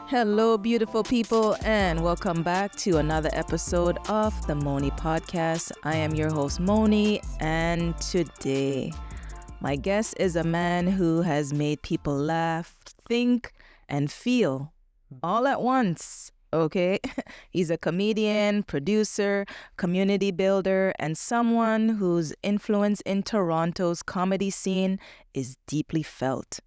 Hello, beautiful people, and welcome back to another episode of the Monie Podcast. I am your host, Monie, and today my guest is a man who has made people laugh, think, and feel all at once. Okay, he's a comedian, producer, community builder, and someone whose influence in Toronto's comedy scene is deeply felt.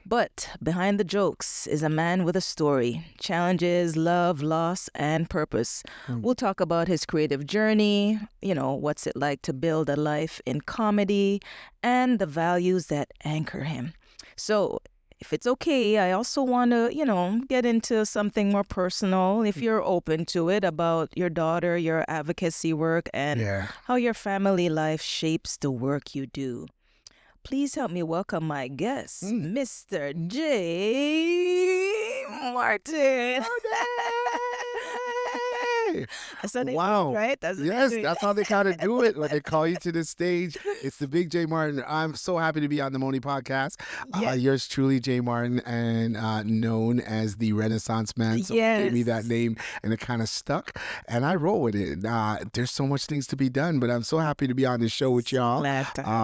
But behind the jokes is a man with a story, challenges, love, loss, and purpose. We'll talk about his creative journey, what's it like to build a life in comedy, and the values that anchor him. So, if it's okay, I also want to, get into something more personal, if you're open to it, about your daughter, your advocacy work, and how your family life shapes the work you do. Please help me welcome my guest, Mr. J. Martin. I said it right? That's how they kind of do it when they call you to the stage. It's the big J. Martin. I'm so happy to be on the Monie Podcast. Yours truly, J. Martin, and known as the Renaissance Man. So gave me that name, and it kind of stuck, and I roll with it. There's so much things to be done, but I'm so happy to be on the show with y'all.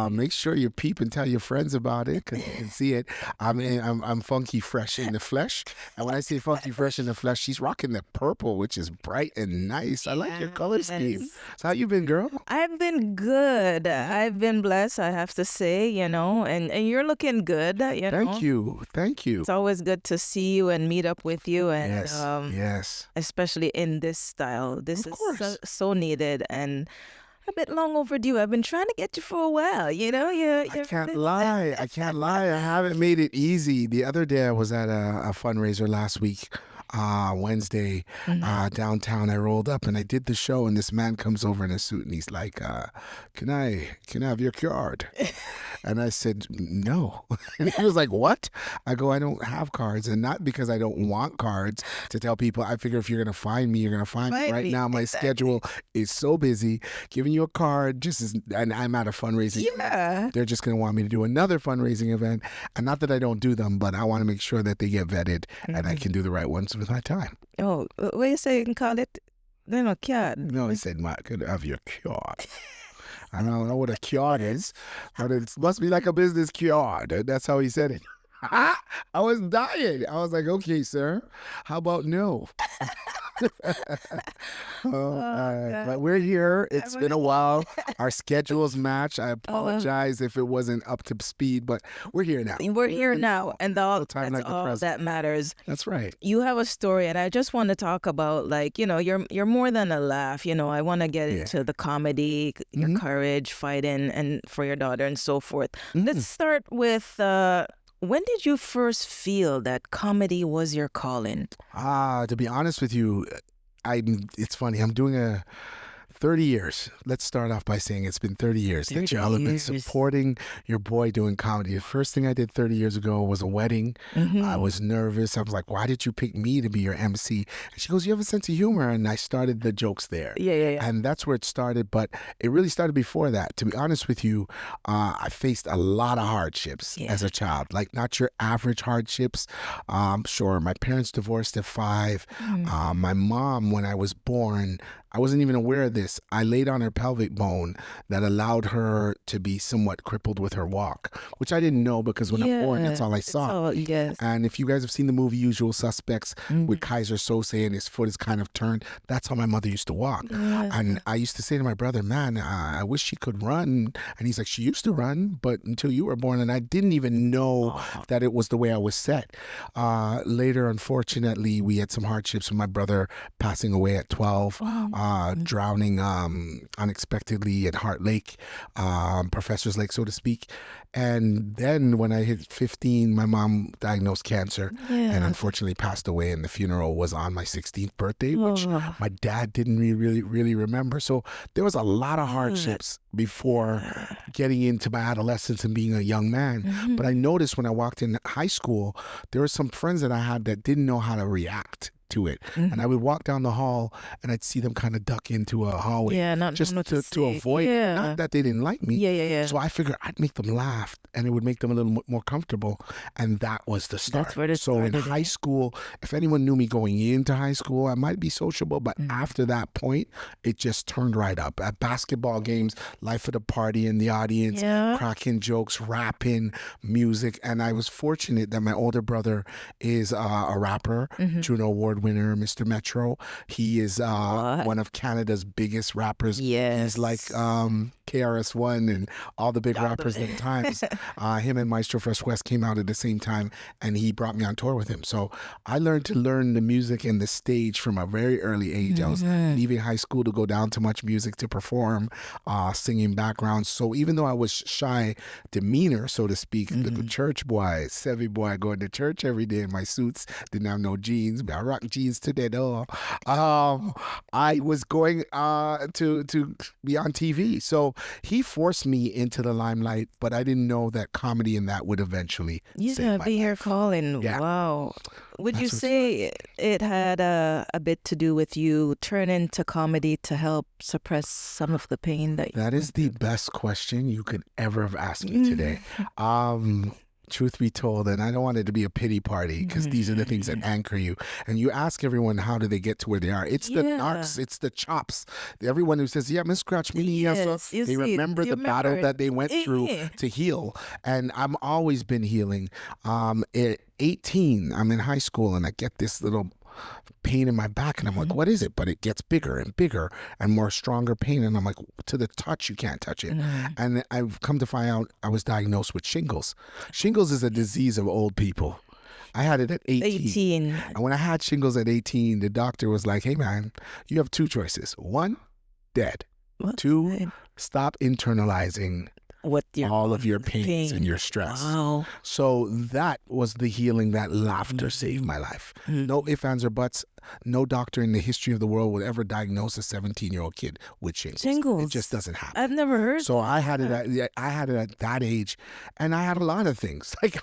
Make sure you peep and tell your friends about it, because you can see it. I'm funky fresh in the flesh, and when I say funky fresh in the flesh, she's rocking the purple, which is bright and nice. I like your color scheme. So how you been, girl? I've been good. I've been blessed, I have to say, and you're looking good, Thank you. It's always good to see you and meet up with you, and yes. Especially in this style. This is so needed and a bit long overdue. I've been trying to get you for a while, I can't lie. I haven't made it easy. The other day I was at a fundraiser last week. Wednesday, downtown. I rolled up and I did the show, and this man comes over in a suit and he's like, can I have your card? And I said, no. And he was like, what? I go, I don't have cards, and not because I don't want cards to tell people. I figure if you're going to find me, you're going to find me. Right now, my schedule is so busy. Giving you a card and I'm at a fundraising event. They're just going to want me to do another fundraising event. And not that I don't do them, but I want to make sure that they get vetted and I can do the right ones with my time. Oh, what you say you can call it? No, card. No, he said, could I have your card? I don't know what a card is, but it must be like a business card. That's how he said it. I was dying. I was like, okay, sir, how about no? But we're here. It's been a while. Our schedules match. I apologize if it wasn't up to speed, but we're here now. We're here now, and that's all that matters. That's right. You have a story, and I just want to talk about, you're more than a laugh. I want to get into the comedy, your courage, fighting, and for your daughter, and so forth. Let's start with. When did you first feel that comedy was your calling? To be honest with you, it's funny. I'm doing 30 years. Let's start off by saying it's been 30 years that y'all have been supporting your boy doing comedy. The first thing I did 30 years ago was a wedding. I was nervous. I was like, why did you pick me to be your MC? And she goes, you have a sense of humor. And I started the jokes there. Yeah. And that's where it started. But it really started before that. To be honest with you, I faced a lot of hardships as a child. Like, not your average hardships. Sure, my parents divorced at 5. My mom, when I was born, I wasn't even aware of this. I laid on her pelvic bone that allowed her to be somewhat crippled with her walk, which I didn't know because when I'm born, that's all I saw. And if you guys have seen the movie Usual Suspects with Kaiser Sose and his foot is kind of turned, that's how my mother used to walk. And I used to say to my brother, man, I wish she could run. And he's like, she used to run, but until you were born. And I didn't even know that it was the way I was set. Later, unfortunately, we had some hardships with my brother passing away at 12. Drowning unexpectedly at Heart Lake, Professor's Lake, so to speak. And then when I hit 15, my mom diagnosed cancer and unfortunately passed away. And the funeral was on my 16th birthday, which my dad didn't really remember. So there was a lot of hardships before getting into my adolescence and being a young man. But I noticed when I walked in high school, there were some friends that I had that didn't know how to react to it. And I would walk down the hall and I'd see them kind of duck into a hallway. Yeah, not just not to avoid, not that they didn't like me. Yeah. So I figured I'd make them laugh and it would make them a little more comfortable. And that was the start. That's where it so in high school, if anyone knew me going into high school, I might be sociable, but after that point, it just turned right up. At basketball games, life of the party in the audience, cracking jokes, rapping, music. And I was fortunate that my older brother is a rapper, Juno Award winner, Mr. Metro. He is one of Canada's biggest rappers. Yes. He's like KRS-One and all the big rappers at the times. Him and Maestro Fresh West came out at the same time, and he brought me on tour with him. So I learned to learn the music and the stage from a very early age. I was leaving high school to go down to Much Music to perform, singing backgrounds. So even though I was shy demeanor, so to speak, the church boy, Sevy boy, going to church every day in my suits, didn't have no jeans, but I rock jeans today though. I was going to be on TV. So he forced me into the limelight, but I didn't know that comedy and that would eventually save my be here life. calling. Yeah. Wow. Would you That's what's- say it had a bit to do with you turning to comedy to help suppress some of the pain that you That is the best question you could ever have asked me today. Truth be told, and I don't want it to be a pity party because these are the things that anchor you. And you ask everyone, how do they get to where they are? It's the narcs, it's the chops. Everyone who says, yeah, Miss Scratch me, Yes, you they see, remember you the battle remember. that they went through to heal. And I've always been healing. At 18, I'm in high school and I get this little pain in my back and I'm like, what is it? But it gets bigger and bigger and more stronger pain. And I'm like, to the touch, you can't touch it. And I've come to find out I was diagnosed with shingles. Shingles is a disease of old people. I had it at 18. And when I had shingles at 18, the doctor was like, hey man, you have two choices. One, dead. Two, stop internalizing all of your pains and your stress. Wow. So that was the healing. That laughter saved my life. No ifs, ands, or buts. No doctor in the history of the world would ever diagnose a 17-year-old kid with shingles. It just doesn't happen. I've never heard. So I had it at that age, and I had a lot of things. Like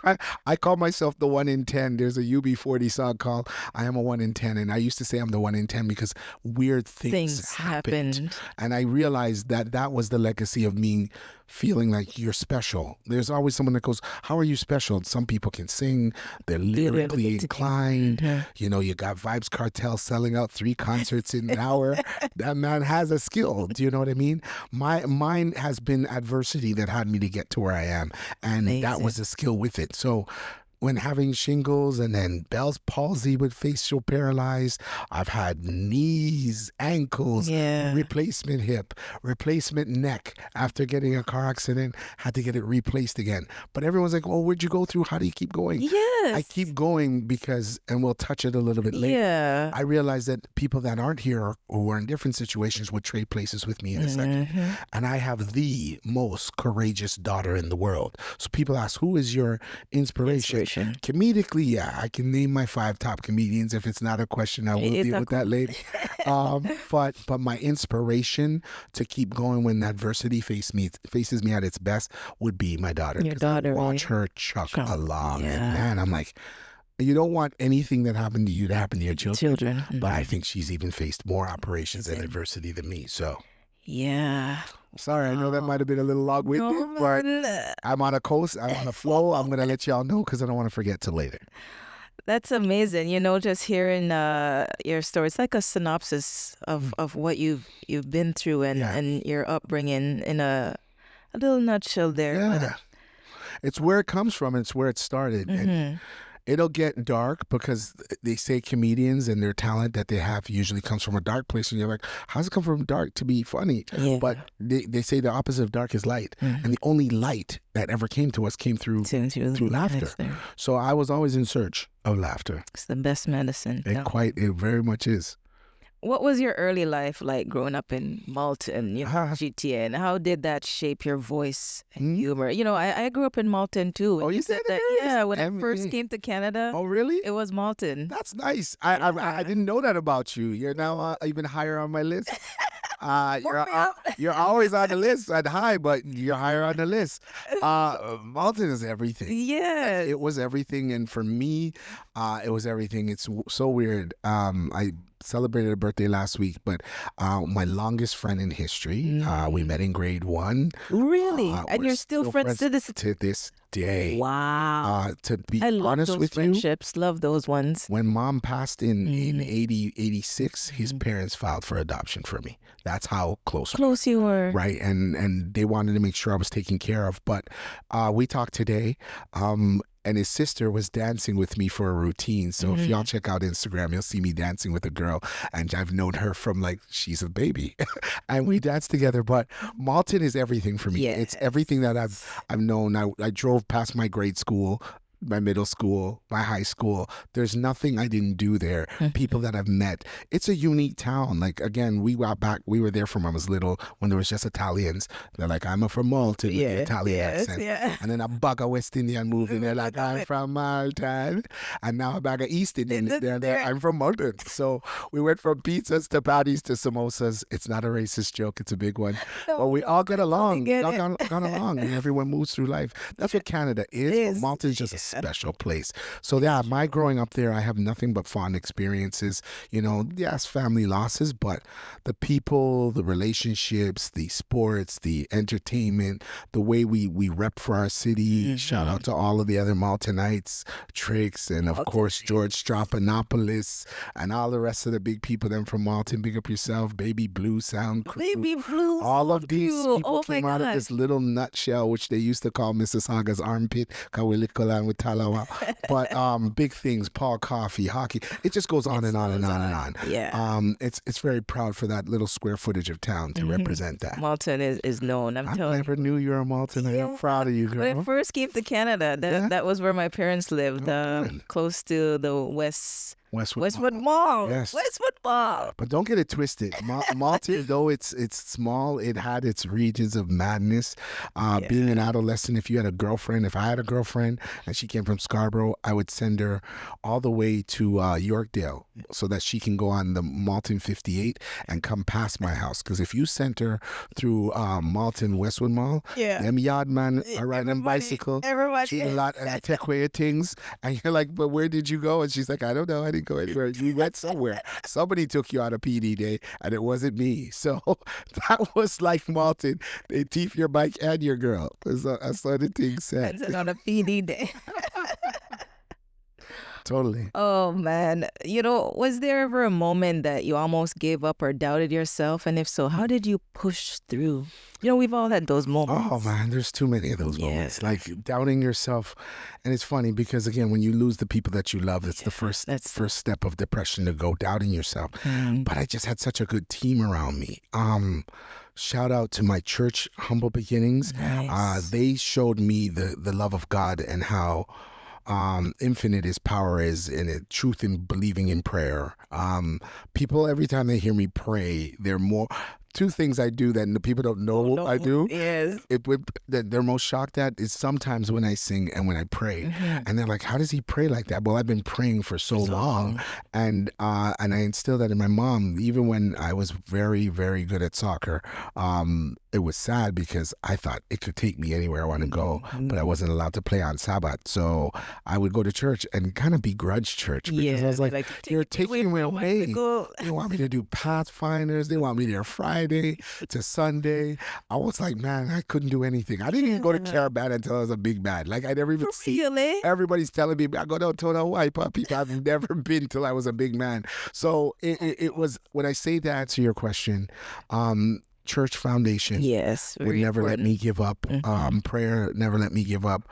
I call myself the 1 in 10. There's a UB40 song called "I Am a 1 in 10," and I used to say I'm the 1 in 10 because weird things happened. And I realized that was the legacy of me feeling like you're special. There's always someone that goes, how are you special? Some people can sing, they're lyrically inclined. You know, you got Vibes Cartel selling out 3 concerts in an hour. That man has a skill. Do you know what I mean? Mine has been adversity that had me to get to where I am. And that was a skill with it. So when having shingles and then Bell's palsy with facial paralyzed, I've had knees, ankles, replacement hip, replacement neck. After getting a car accident, had to get it replaced again. But everyone's like, oh, where'd you go through? How do you keep going? Yes. I keep going because, and we'll touch it a little bit later, I realize that people that aren't here or are in different situations would trade places with me in a second. And I have the most courageous daughter in the world. So people ask, who is your inspiration? Comedically, I can name my 5 top comedians. If it's not a question, I will deal with that later. But my inspiration to keep going when adversity faces me at its best would be my daughter. Your daughter, watch her chuck along, and man, I'm like, you don't want anything that happened to you to happen to your children. But I think she's even faced more operations and adversity than me. So sorry, I know that might have been a little long-winded, but I'm on a coast, I'm on a flow. I'm going to let y'all know because I don't want to forget till later. That's amazing. You know, just hearing your story, it's like a synopsis of what you've been through and your upbringing in a little nutshell there. Yeah. It's where it comes from. It's where it started. And it'll get dark because they say comedians and their talent that they have usually comes from a dark place. And you're like, how does it come from dark to be funny? But they say the opposite of dark is light. And the only light that ever came to us came through laughter. So I was always in search of laughter. It's the best medicine. It very much is. What was your early life like growing up in Malton, GTA, and how did that shape your voice and humor? You know, I grew up in Malton too. Oh, you said that? Yeah, when I first came to Canada. Oh, really? It was Malton. That's nice. I didn't know that about you. You're now even higher on my list. You're always on the list at high, but you're higher on the list. Malton is everything. Yeah. It was everything. And for me, it was everything. It's so weird. I celebrated a birthday last week, but my longest friend in history, we met in grade 1. Really? And We're you're still friends to this day. Wow. To be I love honest those with friendships. Love those ones. when Mom passed in 86, his parents filed for adoption for me. That's how close Close you were. right? And they wanted to make sure I was taken care of. But we talked today, and his sister was dancing with me for a routine. So if y'all check out Instagram, you'll see me dancing with a girl, and I've known her from like she's a baby, and we danced together. But Malton is everything for me. Yes. It's everything that I've known. I drove past my grade school, my middle school, my high school. There's nothing I didn't do there. People that I've met. It's a unique town. Like, again, we were there from when I was little, when there was just Italians. They're like, I'm from Malton with the Italian accent. Yeah. And then a bag of West Indian move in there like, I'm from Malton. And now a bag of East Indian. They're I'm from Malton. So we went from pizzas to patties to samosas. It's not a racist joke. It's a big one. But we all get along. We all got along. And everyone moves through life. That's what Canada is. Malton's just a special place. So yeah, my growing up there, I have nothing but fond experiences. You know, yes, family losses, but the people, the relationships, the sports, the entertainment, the way we rep for our city. Shout out to all of the other Maltonites, Tricks, and of course George Strophanopoulos, and all the rest of the big people then from Malton. Big up yourself, Baby Blue Sound Crew. Baby Blue. All of these people came out of God. this little nutshell, which they used to call Mississauga's armpit, Kawilikolan with Talawa. But big things, Paul Coffee, hockey. It just goes on and on and on and on. Yeah. It's very proud for that little square footage of town to represent that. Malton is known. I'm I telling you. never knew you were a Malton. I'm proud of you, When I girl. first came to Canada, that was where my parents lived, good. close to the Westwood Mall. Yes. Westwood Mall. But don't get it twisted. Malton, though it's small, it had its regions of madness. Being an adolescent, if I had a girlfriend and she came from Scarborough, I would send her all the way to Yorkdale so that she can go on the Malton 58 and come past my house. Because if you sent her through Malton Westwood Mall, them yard man are riding them bicycle, Everybody. a lot, and I take away your things. And you're like, but where did you go? And she's like, I don't know. I didn't go anywhere. You went somewhere. Somebody took you on a PD day, and it wasn't me. So that was like Malton. They thief your bike and your girl. That's what the thing said. That's on a PD day. Totally. Oh, man. You know, was there ever a moment that you almost gave up or doubted yourself? And if so, how did you push through? You know, we've all had those moments. Oh, man, there's too many of those moments. Like doubting yourself. And it's funny because, again, when you lose the people that you love, it's the first step of depression to go, doubting yourself. But I just had such a good team around me. Shout out to my church, Humble Beginnings. Nice. They showed me the love of God and how infinite his power is, and it, truth in believing in prayer. People, every time they hear me pray, they're more... Two things I do that the people don't know I do. Yes. That they're most shocked at is sometimes when I sing and when I pray, and they're like, "How does he pray like that?" Well, I've been praying for so long, and I instilled that in my mom. Even when I was very, very good at soccer, it was sad because I thought it could take me anywhere I want to go, but I wasn't allowed to play on Sabbath. So I would go to church and kind of begrudge church because I was like, "You're taking me away. They want me to do Pathfinders. They want me there Friday to Sunday." I was like, man, I couldn't do anything. I didn't even go to Caravan until I was a big man. Like, I never even see. Really? Everybody's telling me I go down to the white puppy. I've never been till I was a big man. So it was, when I say to answer your question, church foundation would never let me give up. Prayer never let me give up.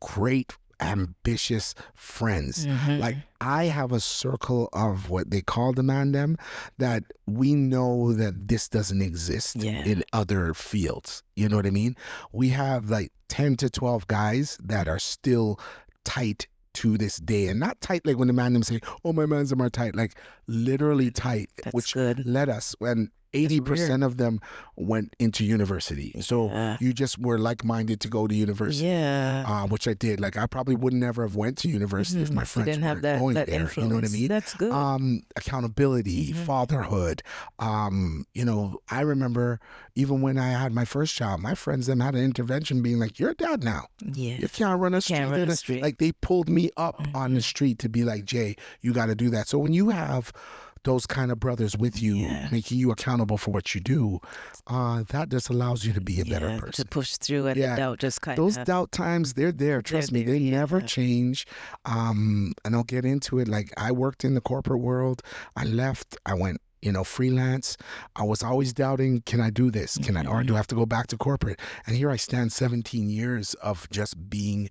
Great ambitious friends. Like, I have a circle of what they call the mandem that we know that this doesn't exist in other fields. You know what I mean? We have like 10 to 12 guys that are still tight to this day, and not tight like when the mandem say, "Oh, my mans are tight," like literally tight. That's which good. led us when 80% of them went into university. So you just were like-minded to go to university. Yeah. Which I did. Like I probably would never have went to university if my friends didn't have weren't going that there. influence. You know what I mean? That's good. Accountability, fatherhood. You know, I remember even when I had my first child, my friends them had an intervention being like, "You're a dad now. Yeah. You can't run a street." Can't run a street. Like they pulled me up on the street to be like, "Jay, you got to do that." So when you have those kind of brothers with you, making you accountable for what you do, that just allows you to be a better person. To push through and the doubt just kind Those of... doubt times, they're there. Trust me, they never change. And I'll get into it. Like I worked in the corporate world. I left. I went, you know, freelance. I was always doubting, can I do this? Can I, or do I have to go back to corporate? And here I stand 17 years of just being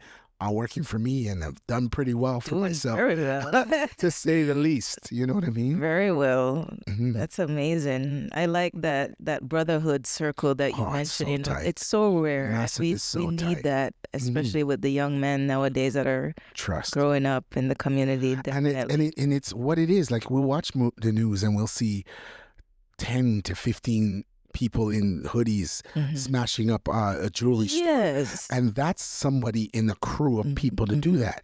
working for me, and I've done pretty well for myself, very well. to say the least. You know what I mean? Very well. That's amazing. I like that brotherhood circle that you mentioned. It's so tight. It's so rare. Massive we is so need tight. that, especially with the young men nowadays that are growing up in the community. Definitely. And it's what it is. Like we'll watch the news and we'll see 10 to 15 people in hoodies smashing up a jewelry store. Yes. And that's somebody in the crew of people to do that.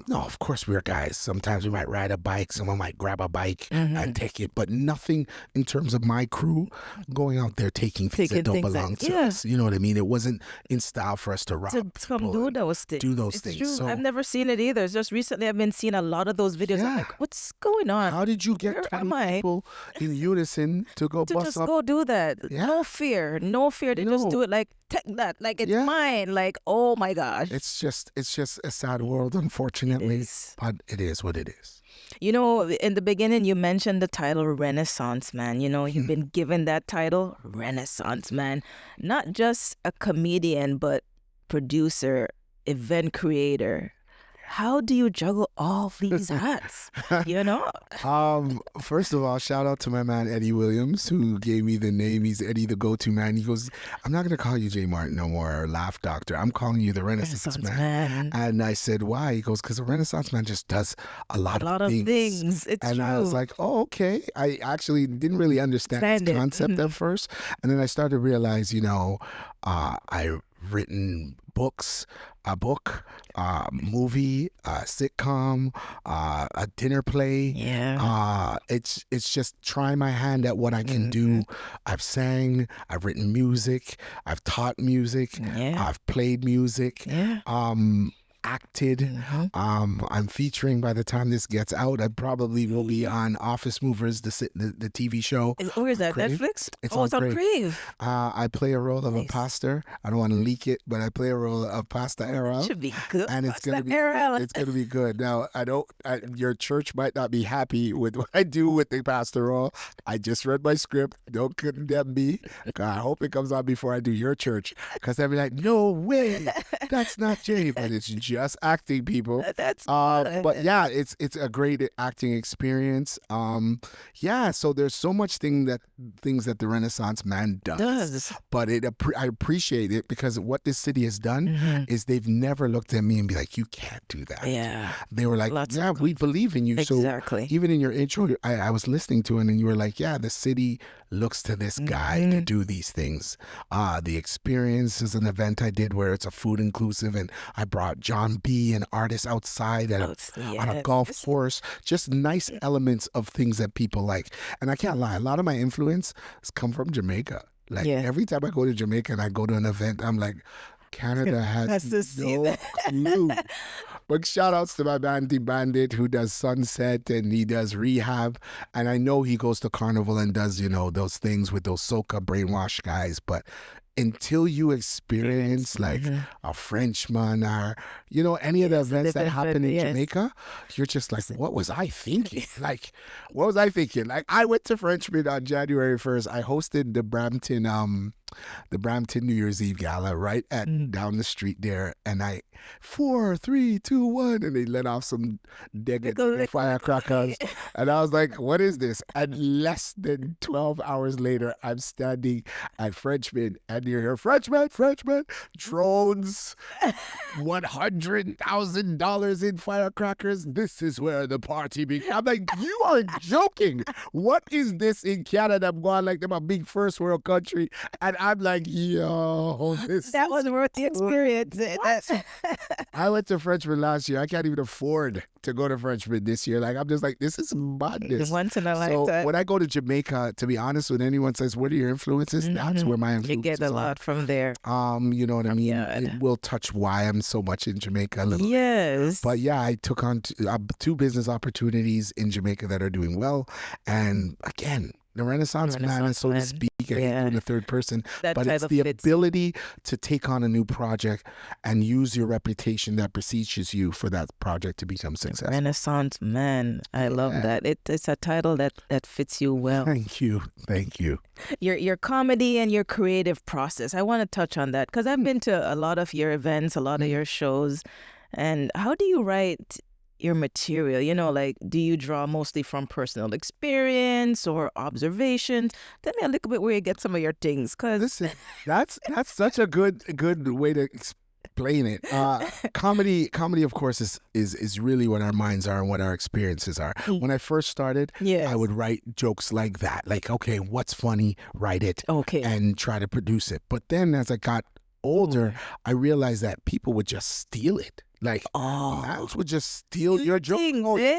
No, of course we're guys. Sometimes we might ride a bike. Someone might grab a bike and take it. But nothing in terms of my crew going out there taking things that don't belong to us. You know what I mean? It wasn't in style for us to rob come do those things. It's things. True. So, I've never seen it either. It's just recently I've been seeing a lot of those videos. I'm like, what's going on? How did you get 20 people in unison to go bust up? Go do that? Yeah. No fear. They just do it like, take that, like it's mine. Like, oh my gosh. It's just a sad world, unfortunately. But it is what it is. You know, in the beginning, you mentioned the title Renaissance Man. You know, you've been given that title, Renaissance Man. Not just a comedian, but producer, event creator. How do you juggle all these hats? You know? First of all, shout out to my man Eddie Williams, who gave me the name. He's Eddie, the go-to man. He goes, "I'm not going to call you J. Martin no more, or Laugh Doctor. I'm calling you the Renaissance man." And I said, "Why?" He goes, "Because the Renaissance man just does a lot of things. It's and true. I was like, "Oh, okay." I actually didn't really understand the concept at first, and then I started to realize, you know, I've written books, a book, movie, sitcom, a dinner play. Yeah. It's just trying my hand at what I can do. I've sang, I've written music, I've taught music, I've played music. Acted. I'm featuring, by the time this gets out, I probably will be on Office Movers, the TV show. Where is that? Crave. Netflix? It's on Crave. I play a role of a pastor. I don't want to leak it, but I play a role of Pastor Errol. Should be good. And it's gonna be good. Now your church might not be happy with what I do with the pastor role. I just read my script. Don't condemn me. I hope it comes out before I do your church, because they'll be like, "No way, that's not Jay," but it's just acting, people. That's but yeah, it's a great acting experience. So there's so much things that the Renaissance man does. But I appreciate it, because what this city has done is they've never looked at me and be like, "You can't do that." Yeah. They were like, we believe in you. Exactly. So even in your intro, I was listening to it, and you were like, "Yeah, the city looks to this guy to do these things." The experience is an event I did where it's a food inclusive, and I brought John B, an artist, outside on a golf course. Just nice elements of things that people like. And I can't lie, a lot of my influence has come from Jamaica. Like every time I go to Jamaica and I go to an event, I'm like, Canada has no clue. But shout outs to my Bandy Bandit, who does Sunset and he does Rehab. And I know he goes to Carnival and does, you know, those things with those soca brainwash guys. But until you experience like a Frenchman or, you know, any of the events that happen in Jamaica, you're just like, what was I thinking? Like, I went to Frenchman on January 1st. I hosted the Brampton the Brampton New Year's Eve gala right at down the street there, and 4, 3, 2, 1, and they let off some firecrackers, and I was like, what is this? And less than 12 hours later, I'm standing at Frenchman, and you hear Frenchman, drones, $100,000 in firecrackers. This is where the party began. I'm like, you are joking. What is this in Canada? I'm going like them a big first world country, and I'm like, yo, that was worth the experience. I went to Frenchman last year. I can't even afford to go to Frenchman this year. Like, I'm just like, this is madness. Once in a So lifetime. when I go to Jamaica, to be honest, when anyone says, what are your influences? That's where my influences You get a lot from there. You know what I mean? Yeah. It will touch why I'm so much in Jamaica a little. Yes. But yeah, I took on two business opportunities in Jamaica that are doing well. And again, the Renaissance man, so to speak, I hate doing the third person, That but it's title the fits. ability to take on a new project and use your reputation that precedes you for that project to become successful. Renaissance man. I love that. It's a title that fits you well. Thank you. Your comedy and your creative process. I want to touch on that because I've been to a lot of your events, a lot of your shows. And how do you write your material? You know, like, do you draw mostly from personal experience or observations? Tell me a little bit where you get some of your things. Cause Listen, that's such a good way to explain it. Comedy, of course, is really what our minds are and what our experiences are. When I first started, I would write jokes like that. Like, okay, what's funny? Write it. Okay. And try to produce it. But then as I got older, I realized that people would just steal it. Like, mouths would just steal your joke.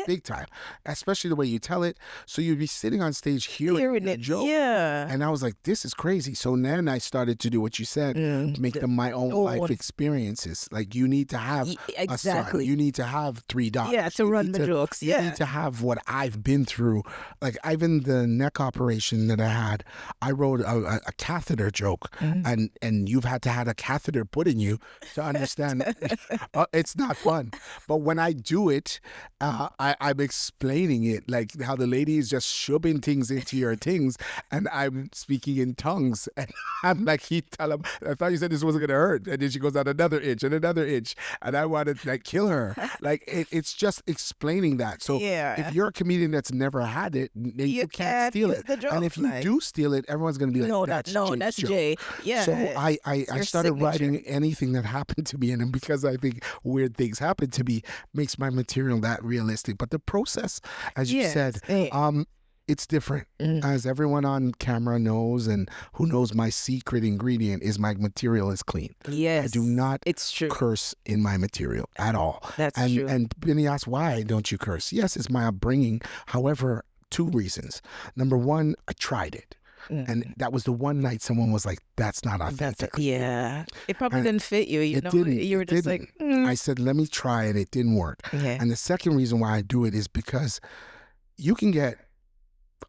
Big time. Especially the way you tell it. So you'd be sitting on stage hearing the joke. Yeah. And I was like, this is crazy. So then I started to do what you said, make them my own life experiences. Like, you need to have a son. You need to have 3 daughters. Yeah, to run the jokes. You need to have what I've been through. Like, even the neck operation that I had, I wrote a catheter joke. And you've had to have a catheter put in you to understand. It's not fun. But when I do it, I'm explaining it, like how the lady is just shoving things into your things, and I'm speaking in tongues. And I'm like, tell him, I thought you said this wasn't going to hurt. And then she goes out another inch and another inch. And I wanted to kill her. Like, it's just explaining that. So if you're a comedian that's never had it, you can't steal it. And if you do steal it, everyone's going to be like, that's Jay. Yeah. So I started writing anything that happened to me. And because I think weird things happen to me makes my material that realistic. But the process, as you said, it's different. As everyone on camera knows, and who knows, my secret ingredient is my material is clean. Yes. I do not it's true. curse in my material at all. That's true. And Benny asked, why don't you curse? Yes, it's my upbringing. However, 2 reasons. Number 1, I tried it. And that was the one night someone was like, that's not authentic. It probably didn't fit you. You were just like, I said, let me try it. It didn't work. And the second reason why I do it is because you can get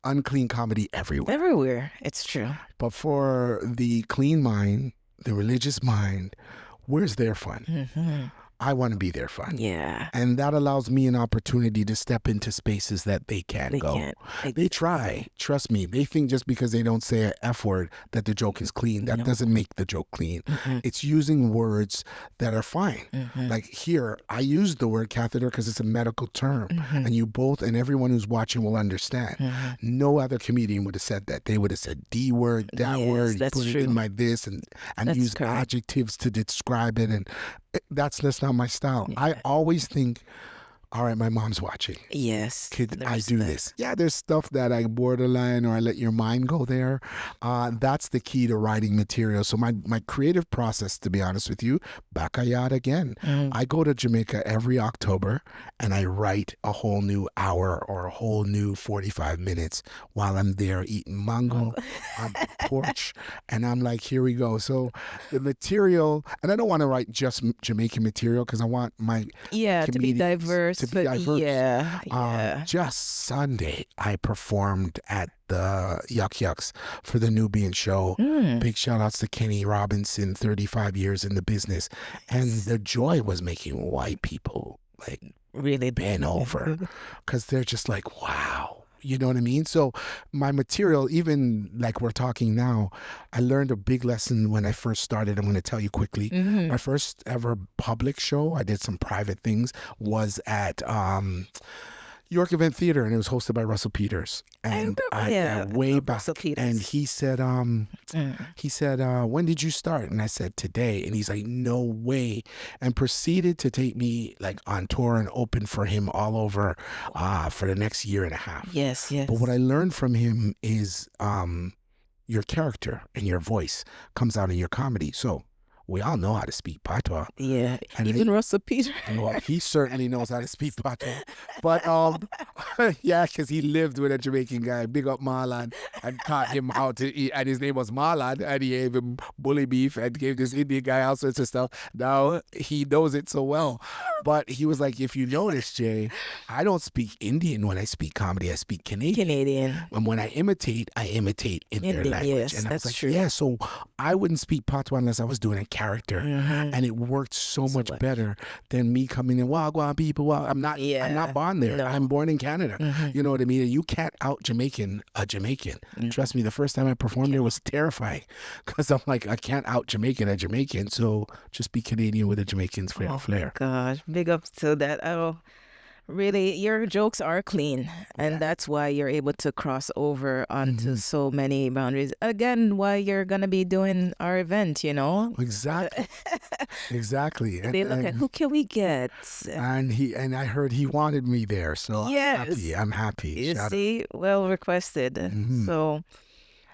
unclean comedy everywhere. It's true. But for the clean mind, the religious mind, where's their fun? I want to be their fun. Yeah. And that allows me an opportunity to step into spaces that they can't go. Exactly. They try. Trust me. They think just because they don't say an F word that the joke is clean. That doesn't make the joke clean. It's using words that are fine. Like here, I use the word catheter because it's a medical term. And you both and everyone who's watching will understand. No other comedian would have said that. They would have said D word, that word, that's put true. it in my this, and use adjectives to describe it. And that's not my style. I always think, all right, my mom's watching. Yes. Could I do this? Yeah, there's stuff that I borderline or I let your mind go there. That's the key to writing material. So my creative process, to be honest with you, backyard again. I go to Jamaica every October and I write a whole new hour or a whole new 45 minutes while I'm there eating mango on the porch. And I'm like, here we go. So the material, and I don't want to write just Jamaican material because I want my to be diverse. Just Sunday, I performed at the Yuck Yucks for the Nubian show. Big shout outs to Kenny Robinson, 35 years in the business. And the joy was making white people like really bend over because they're just like, wow. You know what I mean? So my material, even like we're talking now, I learned a big lesson when I first started. I'm going to tell you quickly. My first ever public show, I did some private things, was at York Event Theater, and it was hosted by Russell Peters. And way back, and he said, when did you start? And I said, today. And he's like, no way. And proceeded to take me like on tour and open for him all over for the next year and a half. Yes, yes. But what I learned from him is your character and your voice comes out in your comedy. So we all know how to speak patois. Yeah, and even Russell Peters. Well, he certainly knows how to speak patois. But yeah, because he lived with a Jamaican guy, big up Marlon, and taught him how to eat. And his name was Marlon, and he gave him bully beef and gave this Indian guy all sorts of stuff. Now he knows it so well. But he was like, if you notice, Jay, I don't speak Indian when I speak comedy. I speak Canadian. And when I imitate in their language. Yes, and I was like, true. yeah, so I wouldn't speak patois unless I was doing a character. And it worked so much better than me coming in, Wagwan people. Well, I'm not born there. No. I'm born in Canada. You know what I mean? And you can't out Jamaican a Jamaican. Trust me, the first time I performed there was terrifying because I'm like, I can't out Jamaican a Jamaican. So just be Canadian with a Jamaican's flair. Gosh, big up to that. Oh, really, your jokes are clean, and that's why you're able to cross over onto so many boundaries. Again, why you're gonna be doing our event, you know? Exactly. Exactly. They look at who can we get, and I heard he wanted me there, so yes. I'm happy. You see, well requested. So,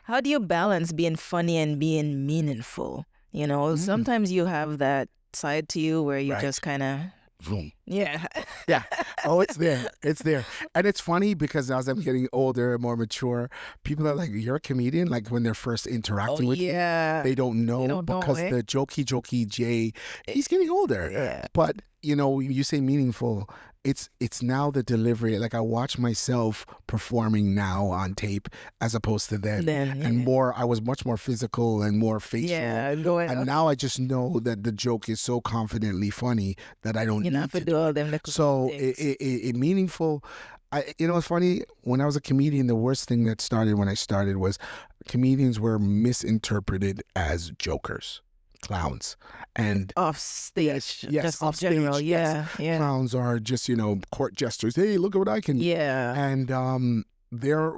how do you balance being funny and being meaningful? You know, sometimes you have that side to you where you just kind of. Vroom. Yeah. Yeah. Oh, it's there. It's there. And it's funny because as I'm getting older and more mature, people are like, you're a comedian? Like when they're first interacting with you, they don't know because the jokey Jay, he's getting older. Yeah. But, you know, you say meaningful. It's now the delivery. Like I watch myself performing now on tape as opposed to then. And I was much more physical and more facial. Yeah, and now I just know that the joke is so confidently funny that I don't need to do all them little so it meaningful. It's funny, when I was a comedian, the worst thing that started when I started was comedians were misinterpreted as jokers. Clowns and off stage, yes, off stage, general, yeah. Clowns are just court jesters. Hey, look at what I can. Yeah, and they're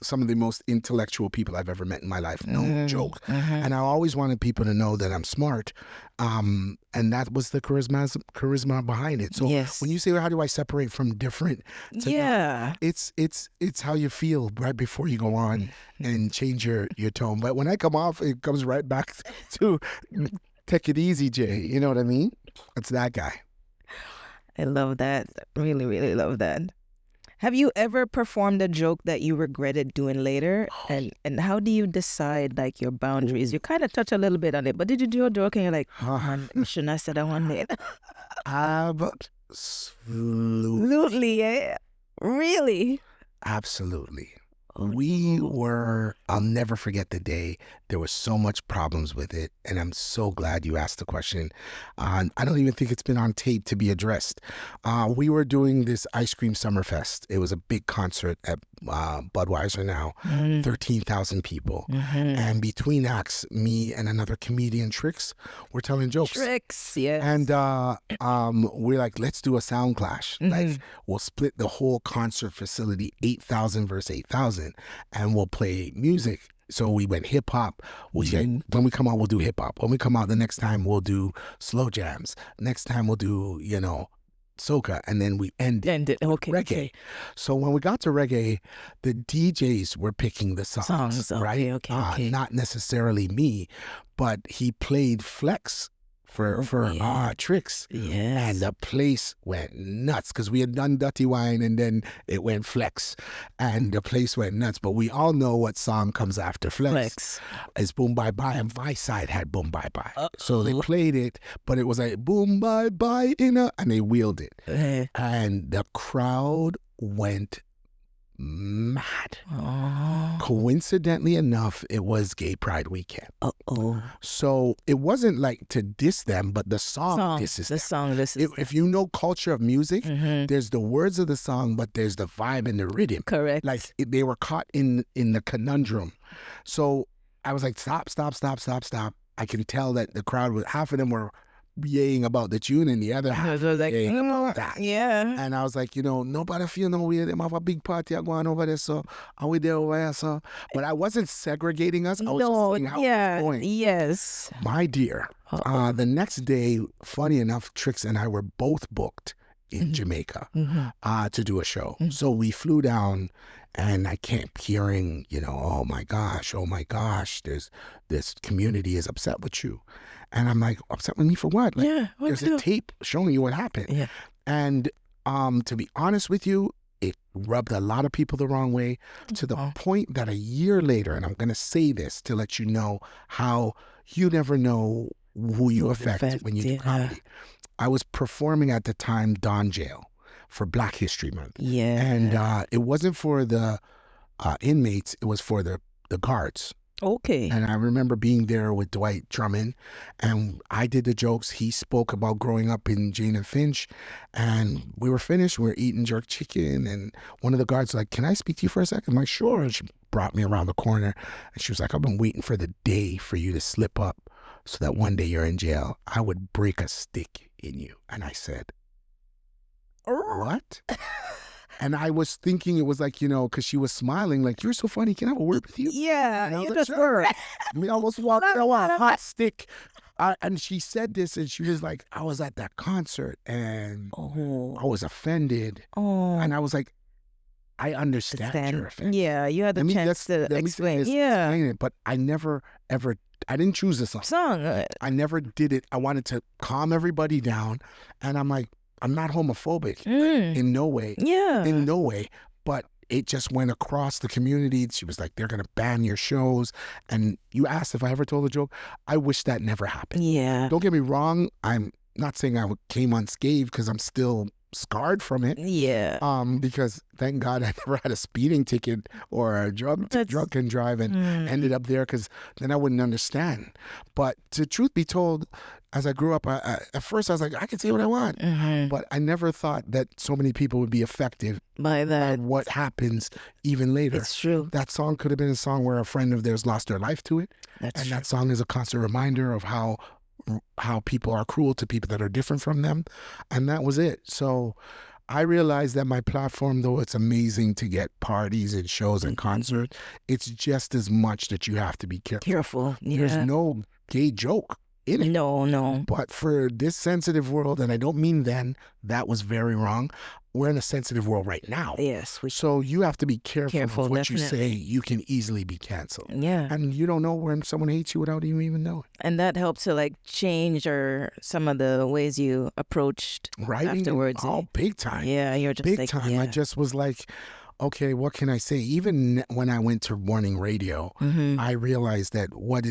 some of the most intellectual people I've ever met in my life. No joke. And I always wanted people to know that I'm smart, and that was the charisma behind it. So when you say, well, how do I separate from different? It's how you feel right before you go on and change your tone. But when I come off, it comes right back to take it easy, Jay. You know what I mean? It's that guy. I love that. Really, really love that. Have you ever performed a joke that you regretted doing later? And how do you decide like your boundaries? You kind of touch a little bit on it, but did you do a joke and you're like, shouldn't I say that one later? Absolutely. Yeah. Really? Absolutely. I'll never forget the day. There was so much problems with it, and I'm so glad you asked the question. I don't even think it's been on tape to be addressed. We were doing this Ice Cream Summerfest. It was a big concert at Budweiser now, 13,000 people. And between acts, me and another comedian, Tricks, were telling jokes. Tricks, yes. And we're like, let's do a sound clash. Like, we'll split the whole concert facility, 8,000 versus 8,000, and we'll play music. So we went hip hop. When we come out, we'll do hip hop. When we come out the next time, we'll do slow jams. Next time, we'll do, soca. And then we end it with reggae. Okay. So when we got to reggae, the DJs were picking the songs. Right? Okay. Not necessarily me, but he played Flex for Tricks. Yes. And the place went nuts because we had done Dirty Wine and then it went Flex. And the place went nuts. But we all know what song comes after Flex. It's Boom Bye Bye, and my side had Boom Bye Bye. So they played it, but it was like Boom Bye Bye, and they wheeled it. And the crowd went mad. Oh. Coincidentally enough, it was Gay Pride weekend. Uh-oh. So it wasn't like to diss them, but the song disses them. If you know culture of music, there's the words of the song, but there's the vibe and the rhythm. Correct. Like they were caught in the conundrum. So I was like, stop. I can tell that the crowd was, half of them were yaying about the tune and the other half was like, yaying about that. Yeah. And I was like, nobody feel no way. Them have a big party going over there, so are we there over here, so? But I wasn't segregating us. I was just saying how it's going. Yes. My dear, the next day, funny enough, Trix and I were both booked in Jamaica to do a show. So we flew down, and I kept hearing, oh my gosh, this community is upset with you. And I'm like, upset with me for what? Like, there's a tape showing you what happened. Yeah. And to be honest with you, it rubbed a lot of people the wrong way, to the point that a year later, and I'm going to say this to let you know how you never know who you affect when you do comedy. I was performing at the time Don Jail for Black History Month. Yeah. And it wasn't for the inmates, it was for the guards. Okay. And I remember being there with Dwight Drummond, and I did the jokes. He spoke about growing up in Jane and Finch, and we were finished. We were eating jerk chicken, and one of the guards was like, "Can I speak to you for a second?" I'm like, "Sure." And she brought me around the corner, and she was like, "I've been waiting for the day for you to slip up so that one day you're in jail, I would break a stick in you." And I said, "What?" And I was thinking it was like, because she was smiling, like, "You're so funny. Can I have a word with you?" Yeah, you just were. We almost walked out a hot stick. And she said this, and she was like, "I was at that concert, and I was offended." And I was like, "I understand your offense." Yeah, you had the chance to explain. Explain it, but I never, ever, I didn't choose this song. I never did it. I wanted to calm everybody down. And I'm like, I'm not homophobic in no way. Yeah. In no way. But it just went across the community. She was like, "They're going to ban your shows." And you asked if I ever told a joke. I wish that never happened. Yeah. Don't get me wrong. I'm not saying I came unscathed, because I'm still scarred from it. Yeah. Because thank God I never had a speeding ticket or a drunken drive and ended up there, because then I wouldn't understand. But to truth be told, as I grew up, at first I was like, I can say what I want. But I never thought that so many people would be affected by that. What happens even later. It's true. That song could have been a song where a friend of theirs lost their life to it. That's true. That song is a constant reminder of how people are cruel to people that are different from them. And that was it. So I realized that my platform, though it's amazing to get parties and shows and concerts, it's just as much that you have to be careful. Yeah. There's no gay joke in it. No. But for this sensitive world, and I don't mean then, that was very wrong. We're in a sensitive world right now. Yes. So you have to be careful of what you say. You can easily be canceled. Yeah. And you don't know when someone hates you without you even knowing. And that helped to change some of the ways you approached afterwards. Oh, big time. Yeah, you're just big time. Yeah. I just was like, okay, what can I say? Even when I went to morning radio, I realized that what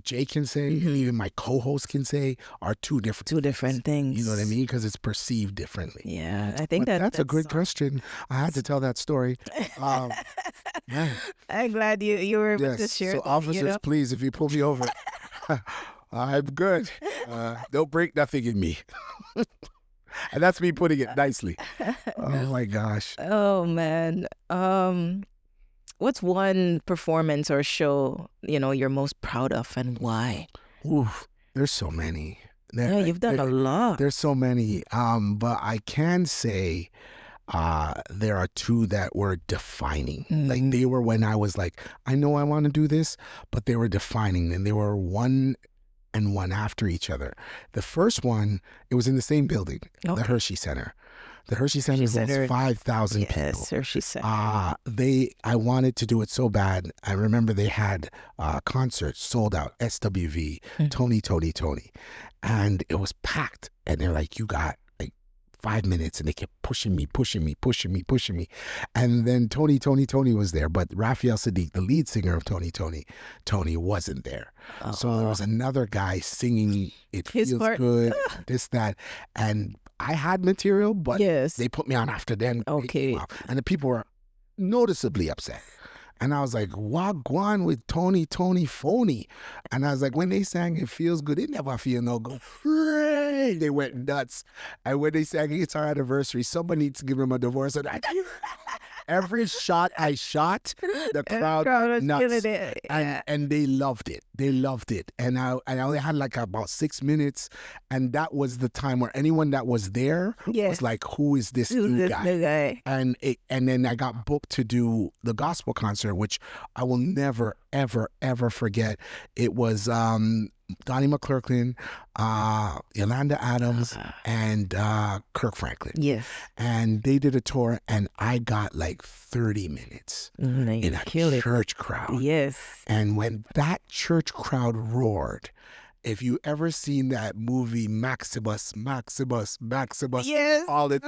Jay can say, and even my co-host can say, are two different things. You know what I mean? Because it's perceived differently. Yeah, I think that's a good question. I had to tell that story. I'm glad you were able to share. So officers, please, if you pull me over, I'm good. Don't break nothing in me. And that's me putting it nicely. Oh my gosh. Oh man. What's one performance or show you're most proud of, and why? Oof, there's so many. You've done a lot. There's so many. But I can say there are two that were defining. Like they were when I was like, I know I want to do this, but they were defining, and they were one after each other. The first one, it was in the same building, the Hershey Center. The Hershey Center was 5,000 people. Yes, Hershey Center. I wanted to do it so bad. I remember they had concerts sold out, SWV, Tony. And it was packed. And they're like, you got 5 minutes, and they kept pushing me. And then Tony was there, but Raphael Sadiq, the lead singer of Tony wasn't there. So there was another guy singing It Feels Good, this, that. And I had material, but they put me on after them. Okay. And the people were noticeably upset. And I was like, Wagwan with Tony Phony. And I was like, when they sang It Feels Good, it never feel no good. They went nuts. And when they sang It's Our Anniversary, somebody needs to give them a divorce. And every shot I shot, the crowd was nuts. feeling it. Yeah. And they loved it. They loved it. And I only had like about 6 minutes. And that was the time where anyone that was there was like, who is this new guy? And then I got booked to do the gospel concert, which I will never, ever, ever forget. It was Donnie McClurkin, Yolanda Adams, and Kirk Franklin. Yes. And they did a tour, and I got like 30 minutes in a church crowd. Yes. And when that church crowd roared, if you ever seen that movie Maximus, yes, all it,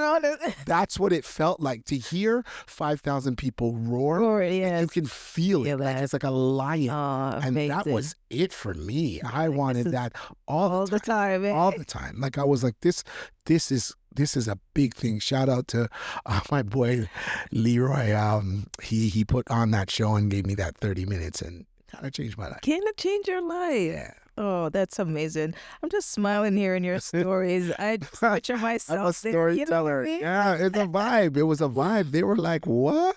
that's what it felt like to hear 5,000 people roar. Yes. You can feel it. Like it's like a lion. And amazing. that was it for me. I wanted that all the time. All the time. Like I was like, this is a big thing. Shout out to my boy Leroy. He put on that show and gave me that 30 minutes and kind of changed my life. Can it change your life? Yeah. Oh, that's amazing. I'm just smiling hearing your stories. I just picture myself. I'm a storyteller. You know what I mean? Yeah, it's a vibe. It was a vibe. They were like, what?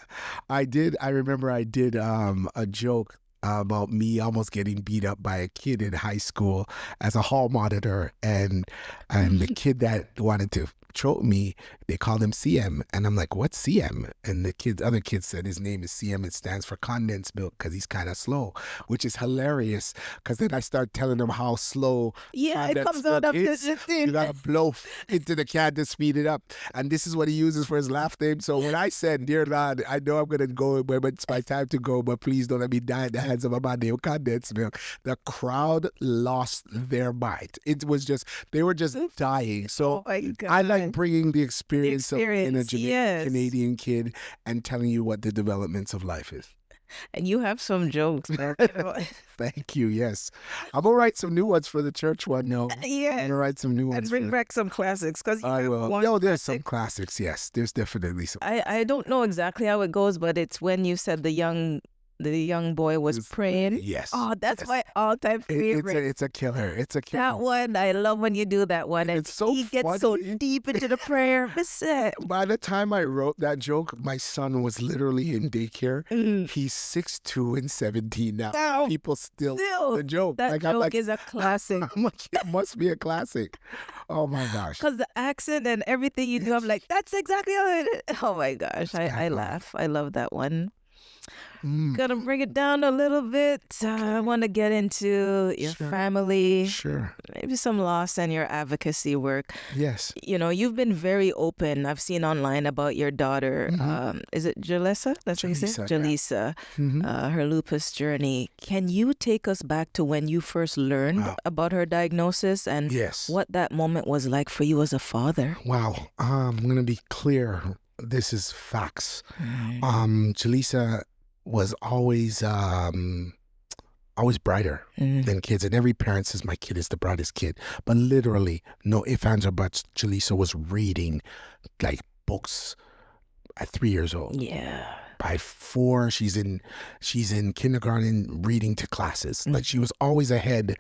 I remember I did a joke about me almost getting beat up by a kid in high school as a hall monitor. And the kid that wanted to choke me, they called him CM. And I'm like, what's CM? And the other kid said his name is CM. It stands for condensed milk because he's kind of slow, which is hilarious because then I start telling them how slow. Yeah, it comes out of the thing. You got to blow into the can to speed it up. And this is what he uses for his last name. So when I said, dear Lord, I know I'm going to go, but it's my time to go, but please don't let me die in the hands of a man named condensed milk. The crowd lost their mind. It was just, they were just dying. So I like bringing the experience of being a Jamaican Canadian kid and telling you what the developments of life is. And you have some jokes, man. Thank you. Yes, I'm gonna write some new ones for the church one. No, yeah, I'm gonna write some new ones. And bring back some classics because I will. No, there's some classics. Yes, there's definitely some. I don't know exactly how it goes, but it's when you said the young boy was praying. Yes. Oh, that's my all-time favorite. It's a killer. It's a killer. That one, I love when you do that one. And it's so he gets so deep into the prayer. By the time I wrote that joke, my son was literally in daycare. He's 6'2" and 17 now. People still the joke. That joke is a classic. I'm like, it must be a classic. Oh my gosh. Because the accent and everything you do, I'm like, that's exactly how it is. Oh my gosh. I laugh. I love that one. Gonna bring it down a little bit. I want to get into your family. Sure. Maybe some loss and your advocacy work. Yes. You know, you've been very open. I've seen online about your daughter. Is it Jalissa? That's what you say? Jalissa. Her lupus journey. Can you take us back to when you first learned about her diagnosis and what that moment was like for you as a father? Wow. I'm going to be clear. This is facts. Jalissa was always brighter than kids. And every parent says, my kid is the brightest kid. But literally, no ifs, ands, or buts, Jalissa was reading like books at 3 years old. Yeah. By 4, she's in kindergarten reading to classes. Like she was always ahead,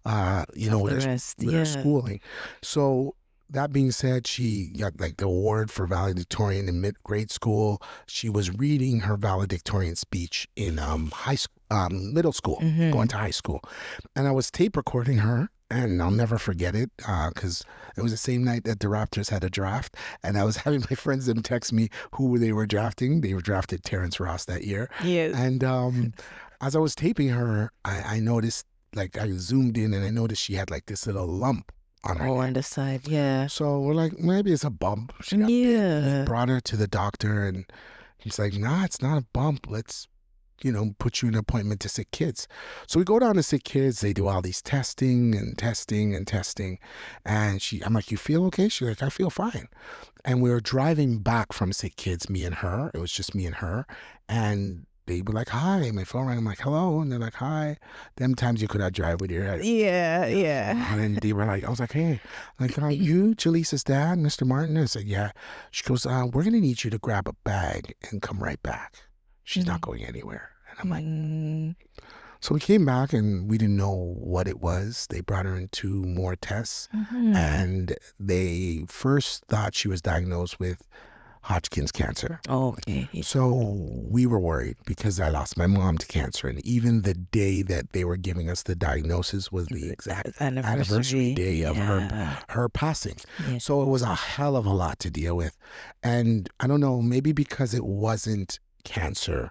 with her schooling. So that being said, she got like the award for valedictorian in mid-grade school. She was reading her valedictorian speech in middle school, going to high school. And I was tape recording her, and I'll never forget it because it was the same night that the Raptors had a draft. And I was having my friends them text me who they were drafting. They were drafted Terrence Ross that year. Yes. And as I was taping her, I noticed, like I zoomed in and I noticed she had like this little lump on her on the side, yeah. So we're like, maybe it's a bump. She brought her to the doctor and he's like, nah, it's not a bump. Let's, put you in an appointment to sick kids. So we go down to sick kids. They do all these testing. And I'm like, you feel okay? She's like, I feel fine. And we were driving back from sick kids, me and her. It was just me and her. And they were like, hi. My phone rang. I'm like, hello. And they're like, hi. Them times you could not drive with your head. Yeah. And they were like, I was like, hey, like, are you Jaleesa's dad, Mr. Martin? I said, yeah. She goes, we're going to need you to grab a bag and come right back. She's not going anywhere. And I'm like, so we came back and we didn't know what it was. They brought her in 2 more tests. And they first thought she was diagnosed with Hodgkin's cancer. Okay. So we were worried because I lost my mom to cancer. And even the day that they were giving us the diagnosis was the exact anniversary day of her passing. Yeah. So it was a hell of a lot to deal with. And I don't know, maybe because it wasn't cancer,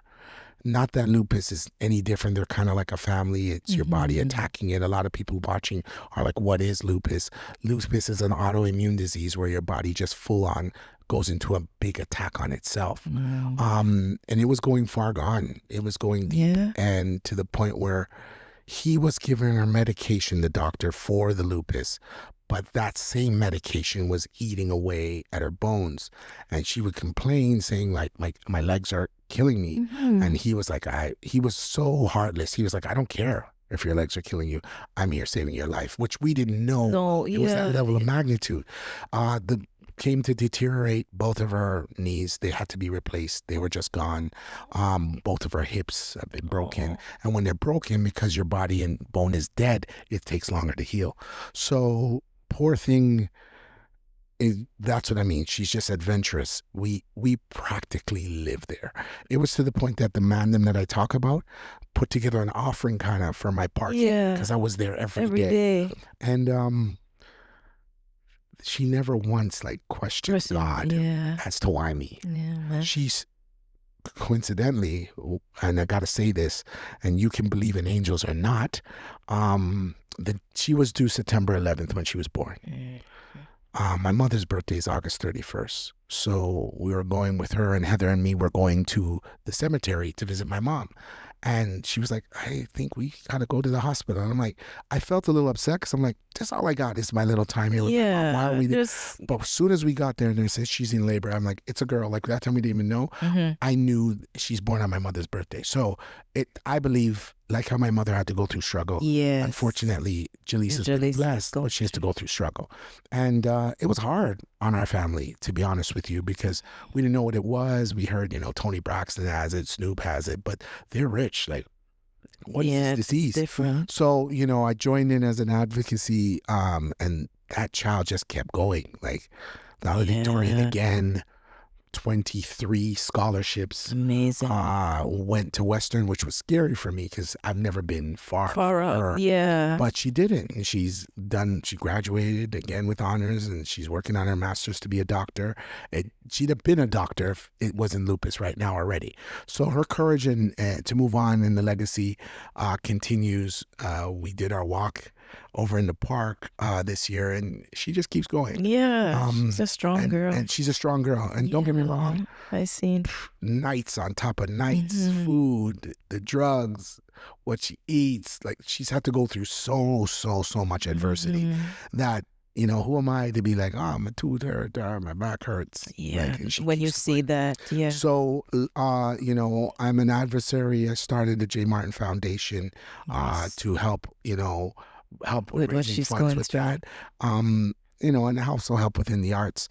not that lupus is any different. They're kind of like a family. It's your body attacking it. A lot of people watching are like, what is lupus? Lupus is an autoimmune disease where your body just full on goes into a big attack on itself. And it was going far gone. It was going deep. And to the point where he was giving her medication, the doctor, for the lupus, but that same medication was eating away at her bones. And she would complain saying like, my legs are killing me. And he was like, he was so heartless. He was like, I don't care if your legs are killing you. I'm here saving your life, which we didn't know. It was that level of magnitude. Came to deteriorate both of her knees. They had to be replaced. They were just gone. Both of her hips have been broken. And when they're broken, because your body and bone is dead, it takes longer to heal. So poor thing, that's what I mean. She's just adventurous. We practically live there. It was to the point that the mandem that I talk about put together an offering kind of for my parking because I was there every day. And she never once like questioned God as to why me. She's coincidentally, and I got to say this, and you can believe in angels or not, she was due September 11th when she was born. My mother's birthday is August 31st. So we were going with her, and Heather and me were going to the cemetery to visit my mom. And she was like, I think we got to go to the hospital. And I'm like, I felt a little upset because I'm like, that's all I got is my little time here. Why are we there? But as soon as we got there and they said she's in labor, I'm like, it's a girl. Like that time we didn't even know. I knew she's born on my mother's birthday. So I believe, like how my mother had to go through struggle. Unfortunately, Jaleesa's blessed, but she has to go through struggle. And it was hard on our family, to be honest with you, because we didn't know what it was. We heard, Tony Braxton has it, Snoop has it, but they're rich. Like, what is this disease? Different. So, I joined in as an advocacy, and that child just kept going. Like, valedictorian again. 23 scholarships. Amazing. Went to Western, which was scary for me because I've never been far up. Yeah. But she didn't. And she graduated again with honors, and she's working on her master's to be a doctor. She'd have been a doctor if it wasn't lupus right now already. So her courage and to move on in the legacy continues. We did our walk over in the park this year, and she just keeps going. She's a strong girl. And she's a strong girl. And don't get me wrong, I've seen nights on top of nights, food, the drugs, what she eats. Like, she's had to go through so much adversity that, who am I to be like, I'm a tooth my back hurts. When you see that, So, I'm an adversary. I started the J. Martin Foundation to help, help with what she's funds going with through. that. And also help within the arts.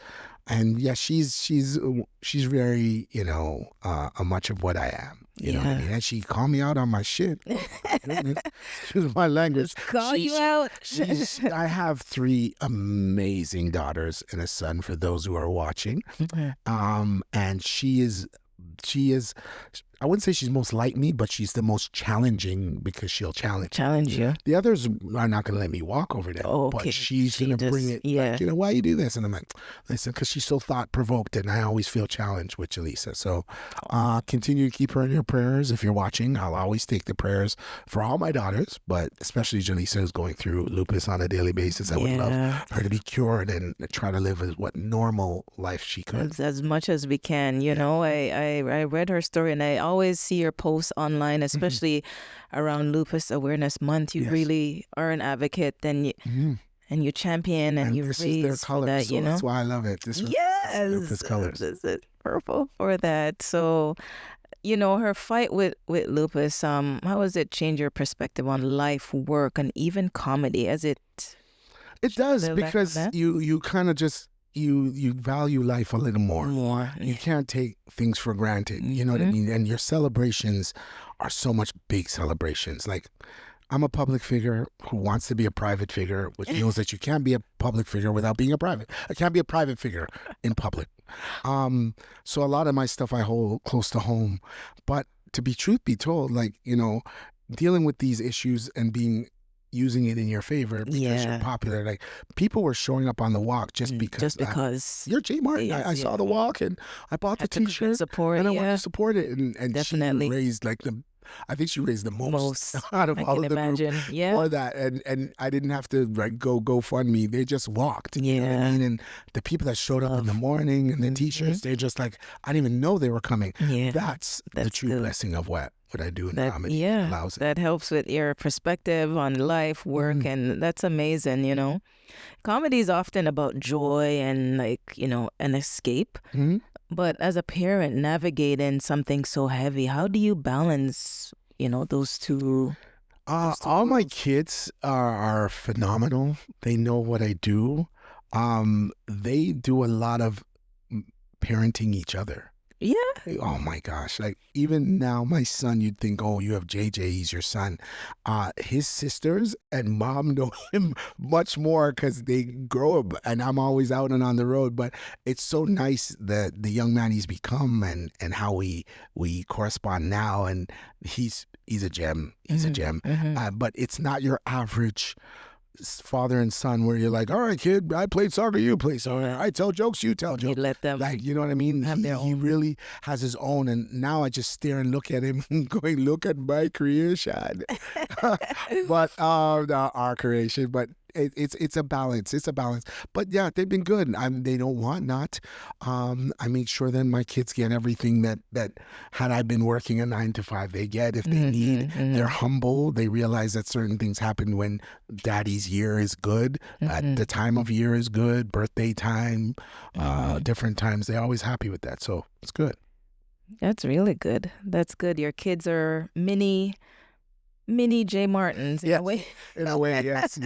And she's very, much of what I am. You know what I mean? And she called me out on my shit. Excuse my language. Call you out. I have 3 amazing daughters and a son, for those who are watching. And she is, I wouldn't say she's most like me, but she's the most challenging because she'll challenge you. The others are not going to let me walk over them. But she's going to bring it. Like, why you do this? And I'm like, listen, because she's so thought-provoked, and I always feel challenged with Jaleesa. So continue to keep her in your prayers. If you're watching, I'll always take the prayers for all my daughters, but especially Jaleesa, who's going through lupus on a daily basis. I would love her to be cured and try to live what normal life she could. As much as we can. I read her story, and I always see your posts online, especially around Lupus Awareness Month. You really are an advocate, and you champion, and you raise their colors, that, that's why I love it. This is Lupus colors. This is purple for that. So Her fight with lupus, how has it changed your perspective on life, work, and even comedy? It does, little back on because that? you kind of just you value life a little more. You Yeah. can't take things for granted. You know what I mean? And your celebrations are so much big celebrations. Like, I'm a public figure who wants to be a private figure, which knows that you can't be a public figure without being a private. I can't be a private figure in public. So a lot of my stuff I hold close to home. But to be truth be told, like, dealing with these issues and using it in your favor because you're Yeah. popular. Like, people were showing up on the walk just because. Just because. You're Jay Martin. I Yes, saw yeah. the walk and I bought the Had to T-shirt support, and I wanted yeah. to support it. And Definitely. she raised I think she raised the most Most. out of I all can of the imagine. group Yeah. for that. And I didn't have to go fund me. They just walked. You know what I Yeah. mean? And the people that showed up in the Love. morning and the T-shirts, they're just like, I didn't even know they were coming. Yeah. That's the That's true good. blessing of what I do in That, comedy. It yeah, allows it. that helps with your perspective on life, work, and that's amazing. Comedy is often about joy and an escape. Mhm. But as a parent navigating something so heavy, how do you balance, those two? All my kids are phenomenal. They know what I do. They do a lot of parenting each other. Yeah. Oh my gosh. Like, even now, my son, you'd think, oh, you have JJ, he's your son. His sisters and mom know him much more because they grow up and I'm always out and on the road. But it's so nice that the young man he's become and how we correspond now. And he's a gem. He's a gem. But it's not your average father and son where you're like, all right, kid, I played soccer, you play soccer. I tell jokes, you tell You jokes. let them Like, you know what I mean? have their He own. really has his own. And now I just stare and look at him going, look at my creation. But our creation. But it's a balance. It's a balance. But yeah, they've been good. They don't want not. I make sure then my kids get everything that had I been working a 9 to 5, they get if they need. They're humble. They realize that certain things happen when daddy's year is good, at the time of year is good, birthday time, different times. They're always happy with that. So it's good. That's really good. That's good. Your kids are mini J Martins in a Yes. way. In a way, yes.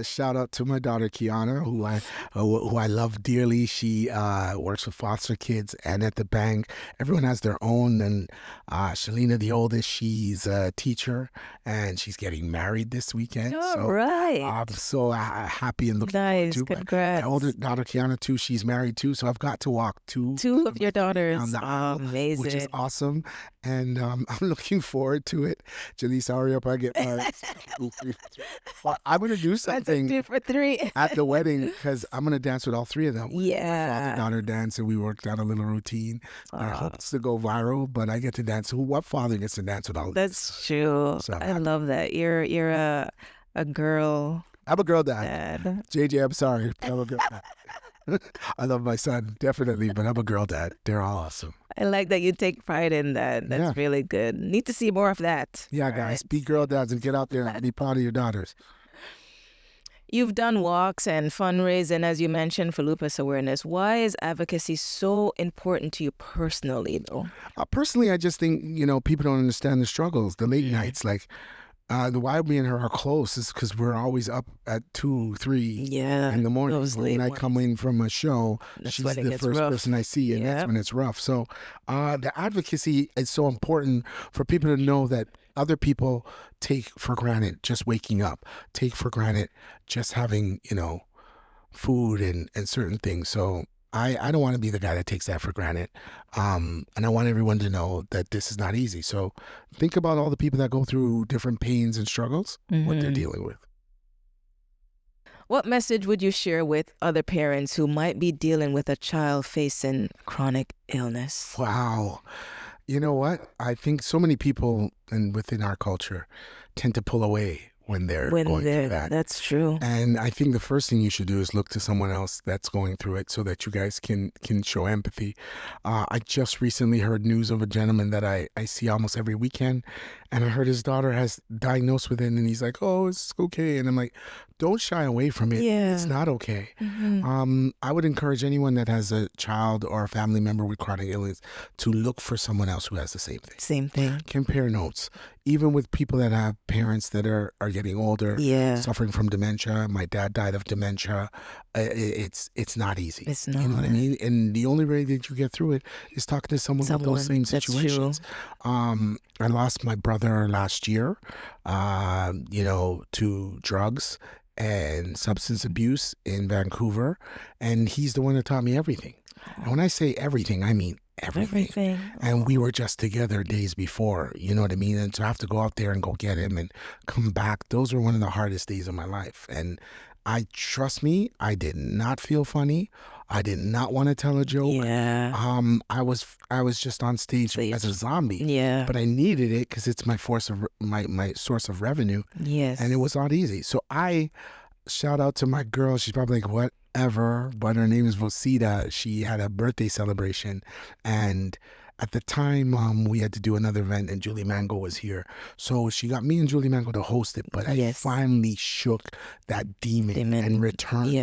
Shout out to my daughter Kiana, who I love dearly. She works with foster kids and at the bank. Everyone has their own. And Shalina, the oldest, she's a teacher and she's getting married this weekend. All So right. I'm so happy and looking Nice. forward to. Congrats. My older daughter Kiana too. She's married too, so I've got to walk two of your daughters. down the aisle, Amazing. which is awesome. And I'm looking forward to it. Jaleesa, hurry up, I get married. Well, I'm going to do That's a something 2 for 3. at the wedding because I'm going to dance with all three of them. Yeah. Father-daughter dance, and we worked out a little routine. Our hopes to go viral, but I get to dance. What father gets to dance with all of them? That's true. So I love that. You're a girl I'm a girl dad. dad. JJ, I'm sorry. I'm a girl dad. I love my son, definitely, but I'm a girl dad. They're all awesome. I like that you take pride in that. That's Yeah. really good. Need to see more of that. Yeah, guys, be girl dads and get out there and be proud of your daughters. You've done walks and fundraising, as you mentioned, for lupus awareness. Why is advocacy so important to you personally, though? Personally, I just think, people don't understand the struggles, the late nights. Like, the why me and her are close is because we're always up at 2, 3 Yeah. in the morning. those late When I come in from a show, That's she's when it the gets first rough. person I see, and that's Yep. when it's rough. So the advocacy is so important for people to know that other people take for granted just waking up, take for granted just having, food and certain things. So I don't want to be the guy that takes that for granted. And I want everyone to know that this is not easy. So think about all the people that go through different pains and struggles, what they're dealing with. What message would you share with other parents who might be dealing with a child facing chronic illness? Wow. You know what? I think so many people and within our culture tend to pull away when they're going through that. That's true. And I think the first thing you should do is look to someone else that's going through it so that you guys can show empathy. I just recently heard news of a gentleman that I see almost every weekend, and I heard his daughter has diagnosed with it, and he's like, oh, it's okay. And I'm like, don't shy away from it. Yeah. It's not okay. I would encourage anyone that has a child or a family member with chronic illness to look for someone else who has the same thing. Same thing. Compare notes. Even with people that have parents that are getting older, suffering from dementia. My dad died of dementia. It's not easy. It's not. You know what I mean? And the only way that you get through it is talking to someone with those same situations. I lost my brother last year, to drugs and substance abuse in Vancouver. And he's the one that taught me everything. And when I say everything, I mean everything. And we were just together days before, you know what I mean? And to have to go out there and go get him and come back, those were one of the hardest days of my life. And trust me, I did not feel funny. I did not want to tell a joke. Yeah. I was just on stage as a zombie. Yeah. But I needed it because it's my my source of revenue. Yes. And it was not easy. So I shout out to my girl. She's probably like, whatever, but her name is Vosita. She had a birthday celebration, and at the time we had to do another event, and Julie Mango was here, so she got me and Julie Mango to host it. But I finally shook that demon and returned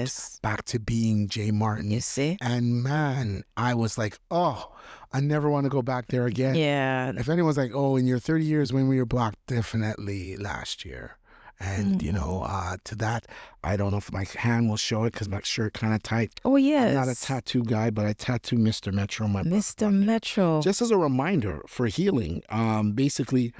back to being Jay Martin. You see? And man, I was like, oh, I never want to go back there again. Yeah. If anyone's like, oh, in your 30 years when we were blocked, definitely last year. And, to that, I don't know if my hand will show it because my shirt kind of tight. Oh, yes. I'm not a tattoo guy, but I tattooed Mr. Metro on my Mr. Metro. Just as a reminder for healing. Basically,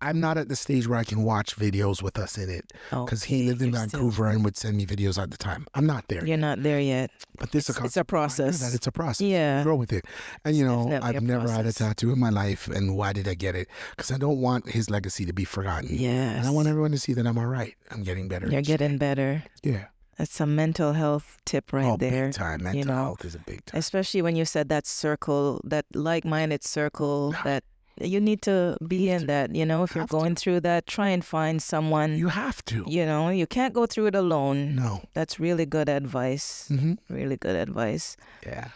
I'm not at the stage where I can watch videos with us in it because he lived in Vancouver and would send me videos at the time. I'm not there. You're not there yet. But this it's a process. That it's a process. Yeah. Grow with it. And, I've never had a tattoo in my life. And why did I get it? Because I don't want his legacy to be forgotten. Yes. And I want everyone to see that I'm all right. I'm getting better. You're getting better. Yeah. That's a mental health tip there. Big time. Mental health is a big time. Especially when you said that circle, that like-minded circle, that you need to be in that, if you're going through that, try and find someone. You have to. You can't go through it alone. No. That's really good advice. Really good advice. Yeah.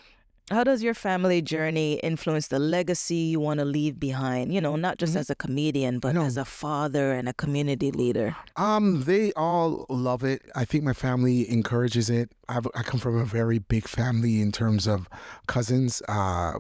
How does your family journey influence the legacy you want to leave behind? Not just as a comedian, but as a father and a community leader. They all love it. I think my family encourages it. I come from a very big family in terms of cousins.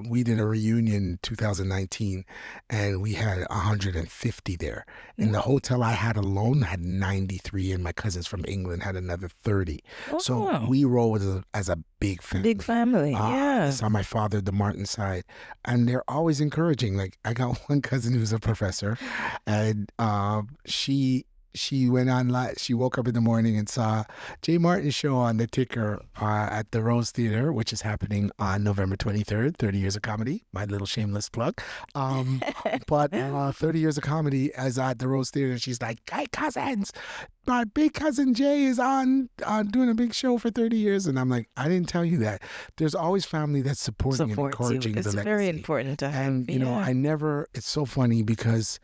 We did a reunion in 2019, and we had 150 there. In the hotel I had alone, I had 93, and my cousins from England had another 30. So we roll as a big family. Big family, yeah. On my father, the Martin side, and they're always encouraging. Like, I got one cousin who's a professor, and she went on. She woke up in the morning and saw Jay Martin show on the ticker at the Rose Theater, which is happening on November 23rd. 30 years of comedy. My little shameless plug. But 30 years of comedy as at the Rose Theater. She's like, "Hey, cousins, my big cousin Jay is on doing a big show for 30 years." And I'm like, I didn't tell you that. There's always family that's supporting and encouraging the legacy. It's very important to have. And, I never, it's so funny because,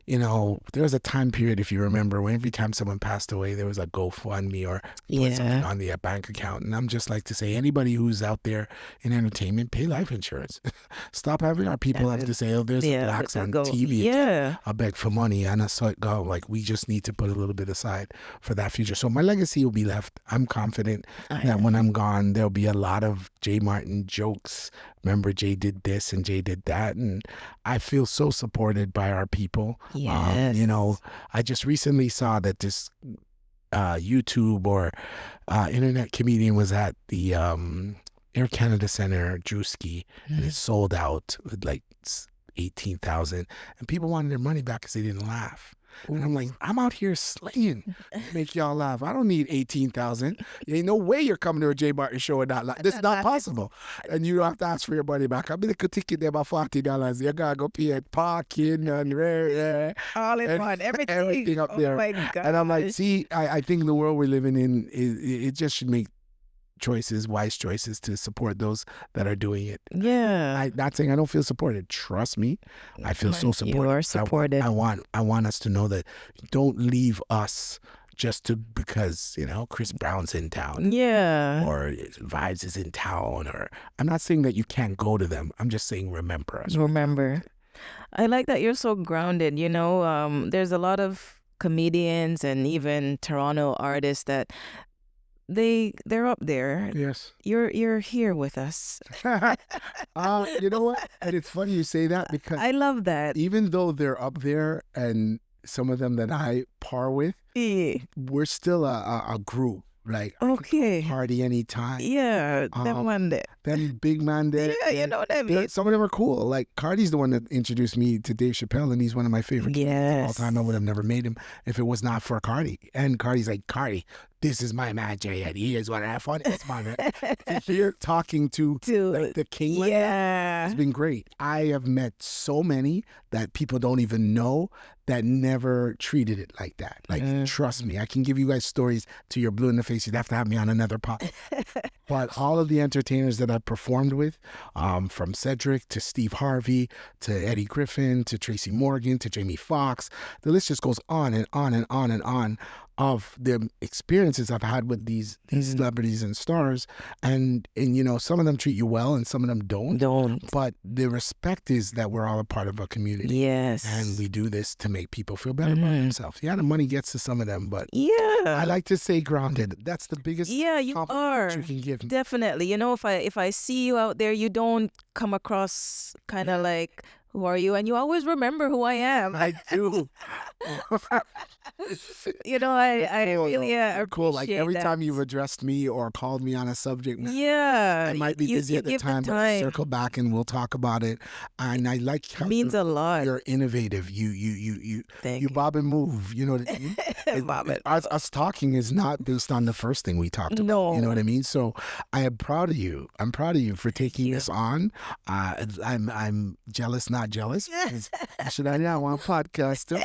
there was a time period, if you remember, when every time someone passed away, there was a GoFundMe or put something on the bank account. And I'm just like to say, anybody who's out there in entertainment, pay life insurance. Stop having our people have to say, oh, there's blacks on TV. Yeah. I beg for money. And I saw it go. Like, we just need to put a little bit aside for that future. So my legacy will be left. I'm confident that when I'm gone, there'll be a lot of Jay Martin jokes. Remember, Jay did this and Jay did that. And I feel so supported by our people. Yes. I just recently saw that this YouTube or internet comedian was at the Air Canada Center, Drewski, and it sold out with like 18,000. And people wanted their money back because they didn't laugh. And I'm like, I'm out here slaying, make y'all laugh. I don't need 18,000. There ain't no way you're coming to a Jay Martin show and not laugh. This is not possible. And you don't have to ask for your money back. I mean, the ticket there about $40. You gotta go pay at parking and all in one, everything up there. Oh my God. And I'm like, see, I think the world we're living in, it just should make choices, wise choices to support those that are doing it. Yeah. I'm not saying I don't feel supported. Trust me, I feel so supported. You are supported. I want us to know that don't leave us just because, Chris Brown's in town. Yeah. Or Vibes is in town. Or I'm not saying that you can't go to them. I'm just saying remember us. Remember. I like that you're so grounded. There's a lot of comedians and even Toronto artists that they're up there. Yes. You're here with us. You know what? And it's funny you say that because I love that. even though they're up there and some of them that I par with, we're still a group. Like, okay, party anytime. Yeah, them one day. Them big man there. Yeah, you know what I mean. Some of them are cool. Like, Cardi's the one that introduced me to Dave Chappelle, and he's one of my favorites. Yes. All time. I would have never made him if it was not for Cardi. And Cardi's like, Cardi, this is my man, Jay, and he is one of that fun. It's my man. To hear talking to like, the king like that, it's been great. I have met so many that people don't even know that never treated it like that. Like, trust me, I can give you guys stories to your blue in the face. You'd have to have me on another pod. But all of the entertainers that I performed with, from Cedric to Steve Harvey to Eddie Griffin to Tracy Morgan to Jamie Foxx, the list just goes on and on and on and on of the experiences I've had with these celebrities and stars. And some of them treat you well and some of them don't. But the respect is that we're all a part of a community. Yes. And we do this to make people feel better about themselves. Yeah, the money gets to some of them, but I like to stay grounded. That's the biggest compliment you can give me. Definitely. If I see you out there, you don't come across kind of like, who are you? And you always remember who I am. I do. I really appreciate cool. Like every that. time you've addressed me or called me on a subject, I might be busy at the time, but I'll circle back and we'll talk about it. And I like how means a lot. You're innovative. You bob and move. You know what I mean? Bob it. Us talking is not based on the first thing we talked about. No. You know what I mean? So I am proud of you. I'm proud of you for taking this on. I'm jealous, not jealous. Should I not want podcast?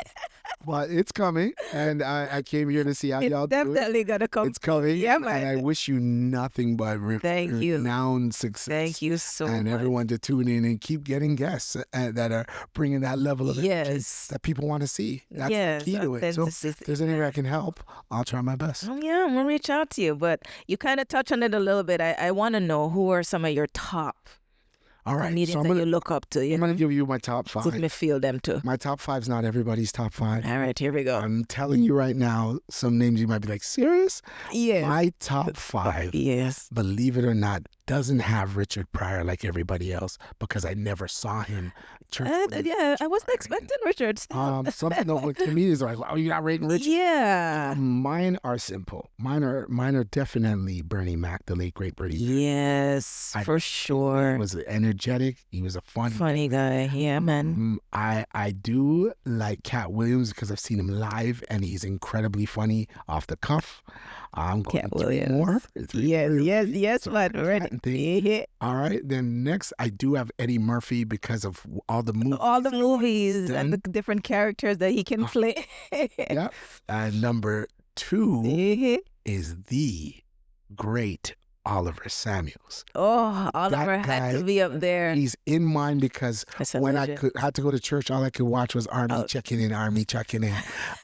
But it's coming, and I came here to see how y'all do it. It's definitely gonna come. It's coming, yeah, man. And I wish you nothing but renowned success. Thank you so much. And everyone to tune in and keep getting guests that are bringing that level of energy that people want to see. That's the key to it. So if there's any way I can help, I'll try my best. Oh, yeah, I'm gonna reach out to you. But you kind of touch on it a little bit. I want to know who are some of your top all right, comedians that you look up to. I'm going to give you my top 5. Let me feel them too. My top 5's not everybody's top 5. All right, here we go. I'm telling you right now, some names you might be like, serious? Yeah. My top 5, believe it or not, doesn't have Richard Pryor like everybody else because I never saw him. I wasn't expecting Richard. Something that when comedians are like, "Oh, you're not rating Richard." Yeah. Mine are simple. Mine are definitely Bernie Mac, the late great Bernie. Yes, for sure. He was energetic. He was a funny guy. Yeah, man. I do like Cat Williams because I've seen him live and he's incredibly funny off the cuff. I'm going Cat to Williams. more. Yes, man. Ready. All right. Then next, I do have Eddie Murphy because of all the movies and the different characters that he can play. Yeah. Number 2 is the great Oliver Samuels. Oh, Oliver had to be up there. He's in mine because when I had to go to church, all I could watch was Army checking in.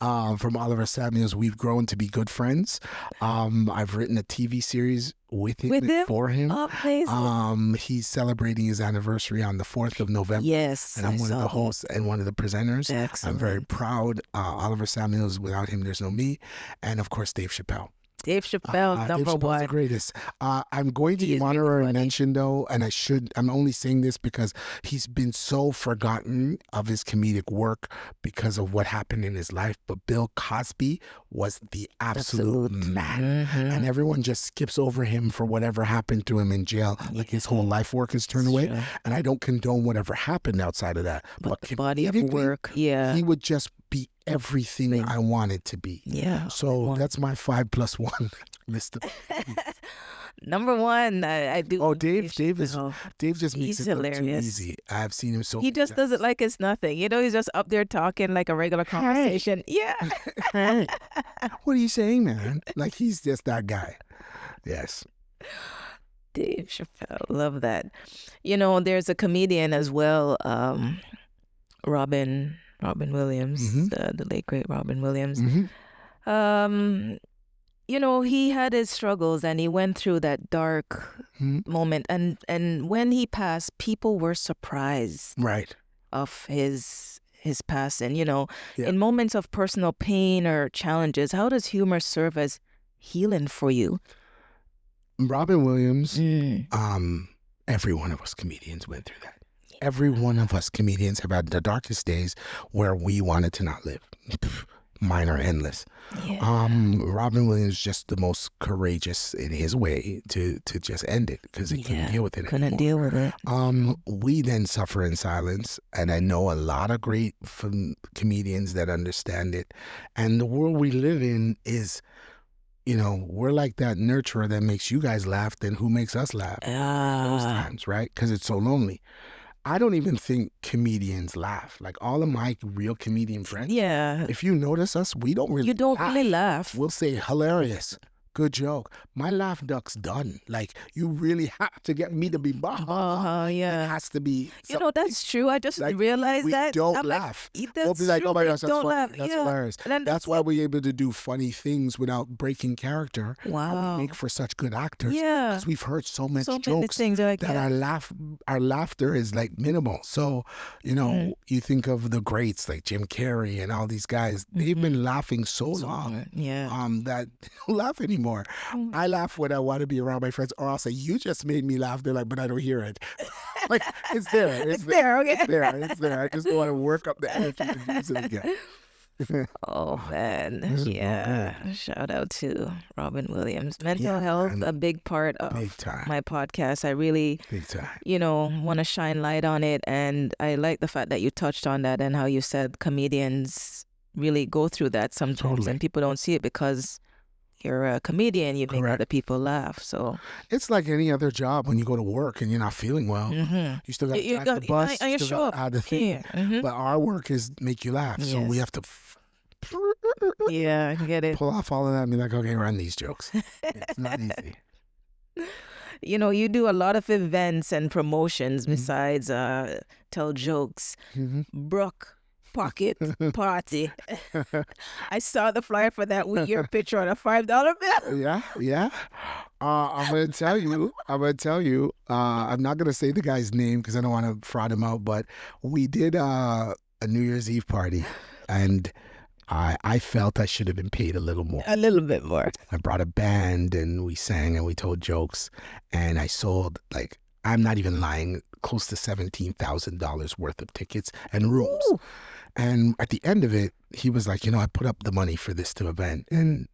From Oliver Samuels, we've grown to be good friends. I've written a TV series with him? For him. Oh, he's celebrating his anniversary on the 4th of November. Yes. And I'm one of the hosts and one of the presenters. Excellent. I'm very proud. Oliver Samuels, without him, there's no me. And of course, Dave Chappelle. Dave Chappelle, number one. The greatest. I'm going to honor and mention though, and I'm only saying this because he's been so forgotten of his comedic work because of what happened in his life. But Bill Cosby was the absolute man. Mm-hmm. And everyone just skips over him for whatever happened to him in jail. Like his whole life work is turned away. Sure. And I don't condone whatever happened outside of that. But the body of work, he would just be everything I wanted to be. Yeah. So that's my 5+1 list of Number 1, I do. Oh, Dave just makes it look too easy. I've seen him so. He just does it like it's nothing. He's just up there talking like a regular conversation. Hey. Yeah. What are you saying, man? Like he's just that guy. Yes. Dave Chappelle, love that. There's a comedian as well, Robin Williams, Mm-hmm. the late great Robin Williams. Mm-hmm. He had his struggles and he went through that dark Mm-hmm. moment. And when he passed, people were surprised Right. of his passing. Yeah. In moments of personal pain or challenges, how does humor serve as healing for you? Robin Williams, every one of us comedians went through that. Every one of us comedians have had the darkest days where we wanted to not live. Mine are endless. Yeah. Robin Williams just the most courageous in his way to just end it because he couldn't deal with it Couldn't anymore. deal with it. We then suffer in silence, and I know a lot of great comedians that understand it. And the world we live in is, we're like that nurturer that makes you guys laugh, then who makes us laugh? Those times, right? Because it's so lonely. I don't even think comedians laugh. Like all of my real comedian friends, if you notice us, we don't really You don't laugh. really laugh. We'll say hilarious, good joke. My laugh duck's done. Like you really have to get me to be Yeah. It has to be. That's true. I just like, realized we that. don't I'm laugh. Like, We'll be like, oh my gosh, that's don't funny. laugh. That's hilarious. And that's why we're able to do funny things without breaking character. Wow. We make for such good actors. Yeah. Because we've heard so many many jokes things like that our laughter is like minimal. So, you think of the greats like Jim Carrey and all these guys, they've been laughing so long that they don't laugh anymore. I laugh when I want to be around my friends, or I'll say, you just made me laugh. They're like, but I don't hear it. Like, it's there. It's there. Okay. It's there. I just don't want to work up the energy to use it again. Oh man, yeah. Shout out to Robin Williams. Mental health, a big part of my podcast. I really, big time. Want to shine light on it, and I like the fact that you touched on that and how you said comedians really go through that sometimes, and people don't see it because you're a comedian. You make other people laugh. So it's like any other job when you go to work and you're not feeling well. You still got to drive the bus. You still show up. Add the thing. But our work is make you laugh. So we have to. I get it. Pull off all of that and be like, okay, run these jokes. It's not easy. You do a lot of events and promotions besides tell jokes. Bruk Pocket Pawty. I saw the flyer for that with your picture on a $5 bill. Yeah. I'm gonna tell you. I'm not gonna say the guy's name because I don't want to fraud him out. But we did a New Year's Eve party, and I felt I should have been paid a little more. A little bit more. I brought a band and we sang and we told jokes, and I sold, like, I'm not even lying, close to $17,000 worth of tickets and rooms. Ooh. And at the end of it, he was like, I put up the money for this event, and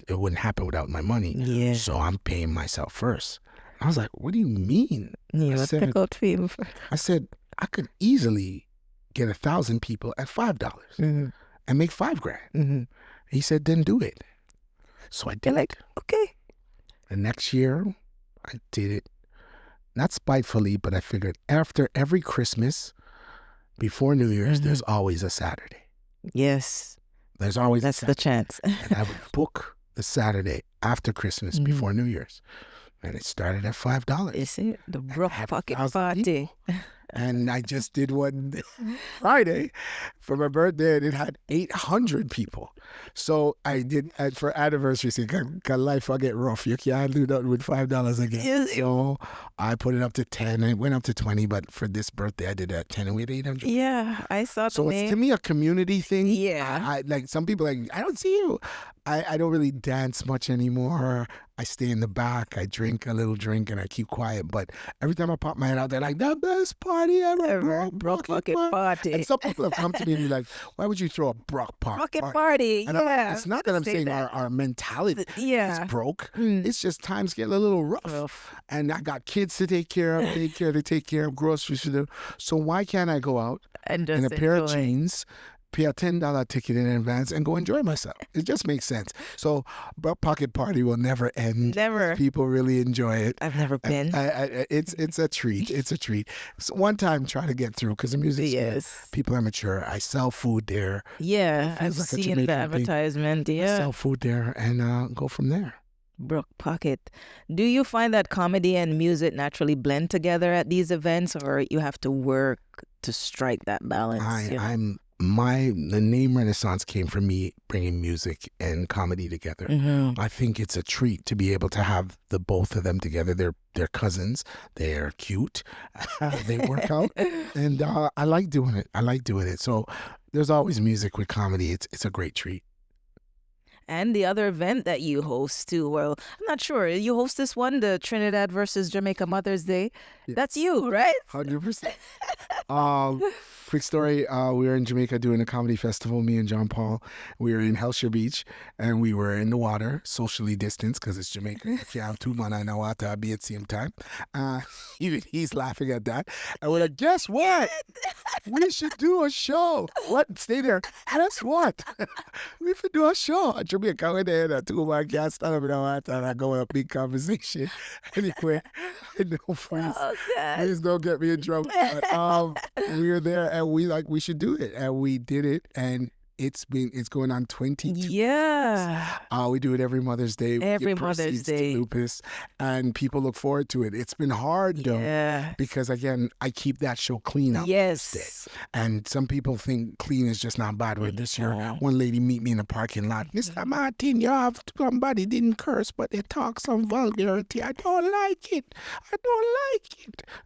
it wouldn't happen without my money. Yeah. So I'm paying myself first. I was like, what do you mean? I said, I could easily get 1,000 people at $5 and make $5,000. He said, then do it. So I did. Like, okay. The next year, I did it. Not spitefully, but I figured after every Christmas, before New Year's, there's always a Saturday. Yes. There's always That's the chance. And I would book the Saturday after Christmas, before New Year's. And it started at $5. You see, the Bruk Pocket Pawty. And I just did one Friday for my birthday, and it had 800 people. So I did, for anniversary, cause life will get rough. You can't do that with $5 again. So I put it up to 10, and it went up to 20. But for this birthday, I did it at 10, and we had 800. Yeah, I saw the name. It's to me a community thing. Yeah. I like some people like, I don't see you. I don't really dance much anymore. I stay in the back. I drink a little drink and I keep quiet. But every time I pop my head out, they're like, the best party ever. Bruk Pocket Pawty. And some people have come to me and be like, why would you throw a Bruk Pocket Party? And it's not that I'm saying our mentality is broke. It's just times get a little rough. And I got kids to take care of, take care of, groceries to do. So why can't I go out and just in a pair of jeans, pay a $10 ticket in advance, and go enjoy myself? It just makes sense. So Bruk Pocket Party will never end. Never. People really enjoy it. I've never been. It's a treat. It's a treat. So one time try to get through because the music, people are mature. I sell food there. Yeah, I've seen the advertisement. I sell food there and go from there. Bruk Pocket. Do you find that comedy and music naturally blend together at these events, or you have to work to strike that balance? The name Renaissance came from me bringing music and comedy together. Mm-hmm. I think it's a treat to be able to have the both of them together. They're cousins. They're cute. They work out, and I like doing it. So there's always music with comedy. It's a great treat. And the other event that you host too, well, I'm not sure. You host this one, the Trinidad versus Jamaica Mother's Day. Yeah. That's you, right? 100%. Quick story. We were in Jamaica doing a comedy festival, me and John Paul. We were in Hellshire Beach, and we were in the water, socially distanced, because it's Jamaica. If you have two man in the water, I'll be at the same time. Even he's laughing at that. And we're like, guess what? We should do a show. What? Stay there. Guess what? We should do a show. Jamaica, we're there, the two man can't stand up in the water, and I go in a big conversation. Anyway, please don't get me in trouble. But, we were there, and we should do it, and we did it, and it's going on 22. Yeah. We do it every Mother's Day. Every Mother's Day. Lupus, and people look forward to it. It's been hard though, because again, I keep that show clean up. Yes. And some people think clean is just not bad. With this year, one lady meet me in the parking lot. Mr. Martin, you have somebody didn't curse, but they talk some vulgarity. I don't like it.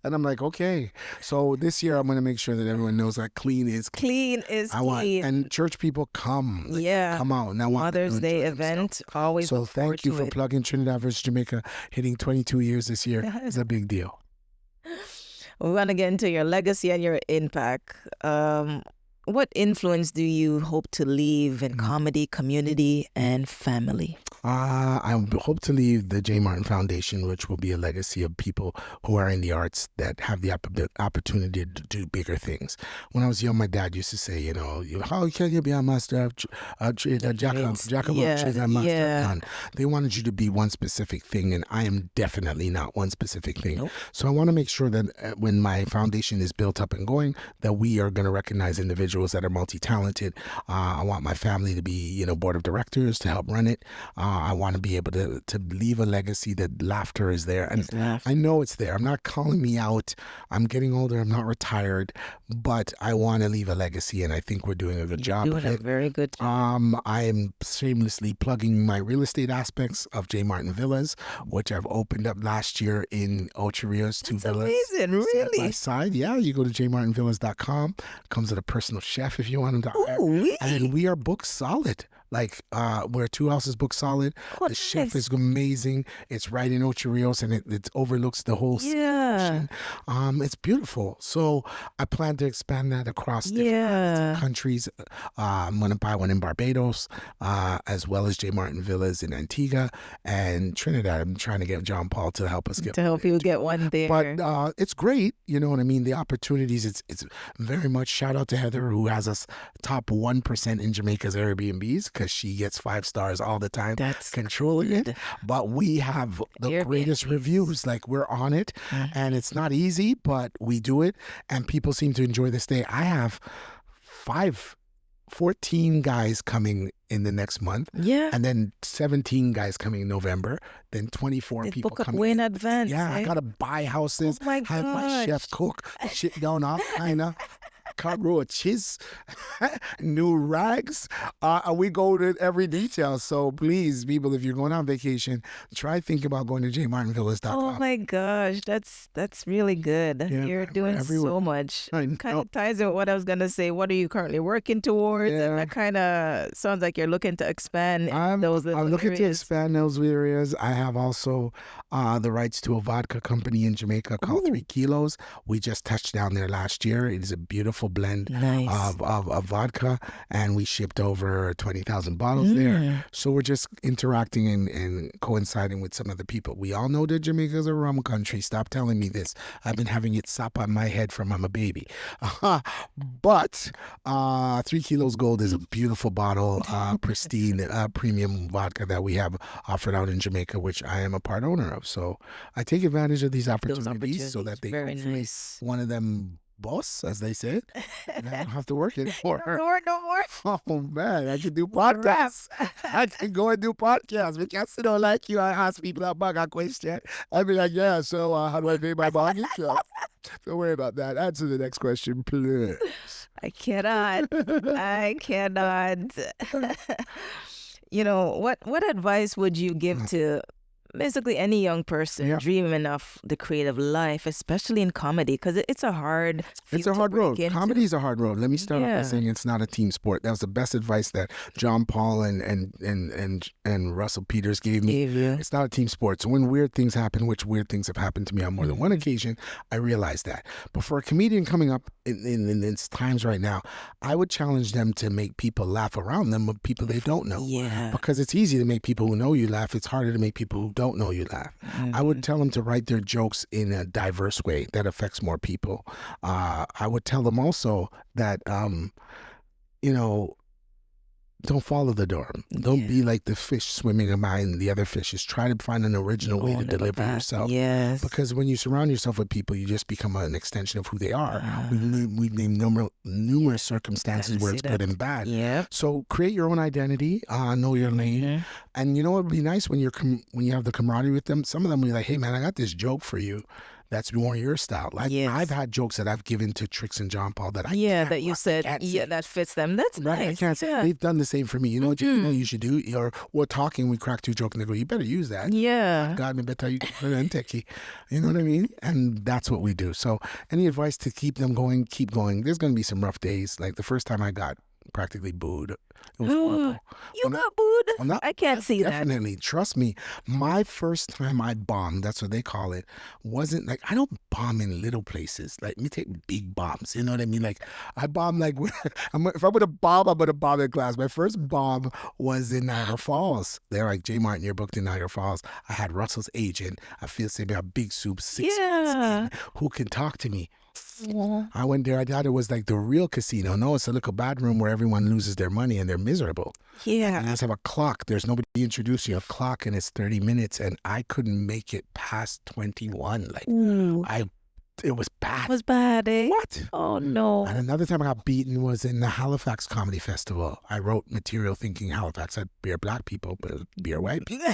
And I'm like, okay. So this year, I'm going to make sure that everyone knows that clean is clean. And church people come. Come out. And I want Mother's Day event. Always. So thank you for plugging Trinidad versus Jamaica, hitting 22 years this year. It's a big deal. We want to get into your legacy and your impact. What influence do you hope to leave in comedy, community, and family? I hope to leave the J. Martin Foundation, which will be a legacy of people who are in the arts that have the opportunity to do bigger things. When I was young, my dad used to say, how can you be a master of trade, jack of trade and master of none? They wanted you to be one specific thing, and I am definitely not one specific thing. Nope. So I want to make sure that when my foundation is built up and going, that we are going to recognize individuals that are multi-talented. I want my family to be, board of directors to help run it. I want to be able to leave a legacy that laughter is there. And I know it's there. I'm not calling me out. I'm getting older. I'm not retired. But I want to leave a legacy, and I think we're doing a good job of it. Doing a very good job. I am shamelessly plugging my real estate aspects of J. Martin Villas, which I've opened up last year in Ocho Rios, two villas. Amazing, really? Side by side. Yeah, you go to jmartinvillas.com. Comes with a personal chef if you want him to hire. Really? And we are booked solid. Like, we're 2 houses booked solid. Oh, the chef is amazing. It's right in Ocho Rios, and it overlooks the whole situation. It's beautiful. So I plan to expand that across different countries. I'm going to buy one in Barbados, as well as J. Martin Villas in Antigua and Trinidad. I'm trying to get John Paul to help us get you get one there. But it's great. You know what I mean? The opportunities, it's very much shout out to Heather, who has us top 1% in Jamaica's Airbnbs, because she gets 5 stars all the time. That's controlling it. But we have the greatest reviews. Like, we're on it, and it's not easy, but we do it, and people seem to enjoy this day. I have 14 guys coming in the next month. Yeah. And then 17 guys coming in November. Then 24 people book up coming way in advance. Yeah, I gotta buy houses. Oh my have my chef cook shit down all kind of. Cut roaches, new rags. We go to every detail. So please, people, if you're going on vacation, try thinking about going to jmartinvillas.com. Oh my gosh, that's really good. Yeah, you're doing so much. Kind of ties in what I was gonna say. What are you currently working towards? Yeah. And that kind of sounds like you're looking to expand those areas. I'm looking to expand those areas. I have also the rights to a vodka company in Jamaica called 3 Kilos. We just touched down there last year. It is a beautiful blend of vodka, and we shipped over 20,000 bottles there. So we're just interacting and coinciding with some of the people. We all know that Jamaica's a rum country. Stop telling me this. I've been having it sop on my head from I'm a baby. But 3 Kilos Gold is a beautiful bottle, pristine, premium vodka that we have offered out in Jamaica, which I am a part owner of. So I take advantage of these opportunities so that they very nice. One of them boss, as they said, and I don't have to work anymore. No more. Oh man, I can do podcasts. I can go and do podcasts. Because I don't like you. I ask people that bug a question. I'd be like, yeah, so how do I pay my mortgage? Don't worry about that. Answer the next question, please. I cannot. I cannot. What advice would you give to basically any young person dreaming of the creative life, especially in comedy? Because it's a hard road. Comedy is a hard road. Let me start off by saying it's not a team sport. That was the best advice that John Paul and Russell Peters gave me. It's not a team sport. So when weird things happen, which weird things have happened to me on more than one occasion, I realized that. But for a comedian coming up in these times right now, I would challenge them to make people laugh around them with people they don't know. Yeah. Because it's easy to make people who know you laugh. It's harder to make people who don't know you laugh. I would tell them to write their jokes in a diverse way that affects more people. I would tell them also that, don't follow the norm. Don't be like the fish swimming among the other fishes. Try to find an original way to deliver yourself. Yes. Because when you surround yourself with people, you just become an extension of who they are. We've named numerous circumstances where it's good and bad. Yep. So create your own identity. Know your lane. And you know what would be nice when you have the camaraderie with them? Some of them will be like, hey man, I got this joke for you. That's more your style. Like I've had jokes that I've given to Trix and John Paul that that fits them. That's right. Nice. I can't say. They've done the same for me. You know what you should do? Or we're talking, we crack two jokes and they go, you better use that. Yeah. God, me better you techie. You know what I mean? And that's what we do. So any advice to keep them going, keep going. There's going to be some rough days. Like the first time I got practically booed. It was horrible. You got booed? I can't see that. Definitely. Trust me. My first time I bombed, that's what they call it, wasn't like, I don't bomb in little places. Like, me take big bombs. You know what I mean? Like, I bomb like, if I'm going to bomb, I'm going to bomb in class. My first bomb was in Niagara Falls. They're like, J. Martin, you're booked in Niagara Falls. I had Russell's agent. I feel say a big soup, 6 months, who can talk to me. I went there. I thought it was like the real casino. No, it's a little bad room where everyone loses their money and they're miserable. Yeah. And I just have a clock. There's nobody introducing a clock and it's 30 minutes and I couldn't make it past 21. Like, it was bad. It was bad, eh? What? Oh, no. And another time I got beaten was in the Halifax Comedy Festival. I wrote material thinking Halifax had beer black people, but beer white people.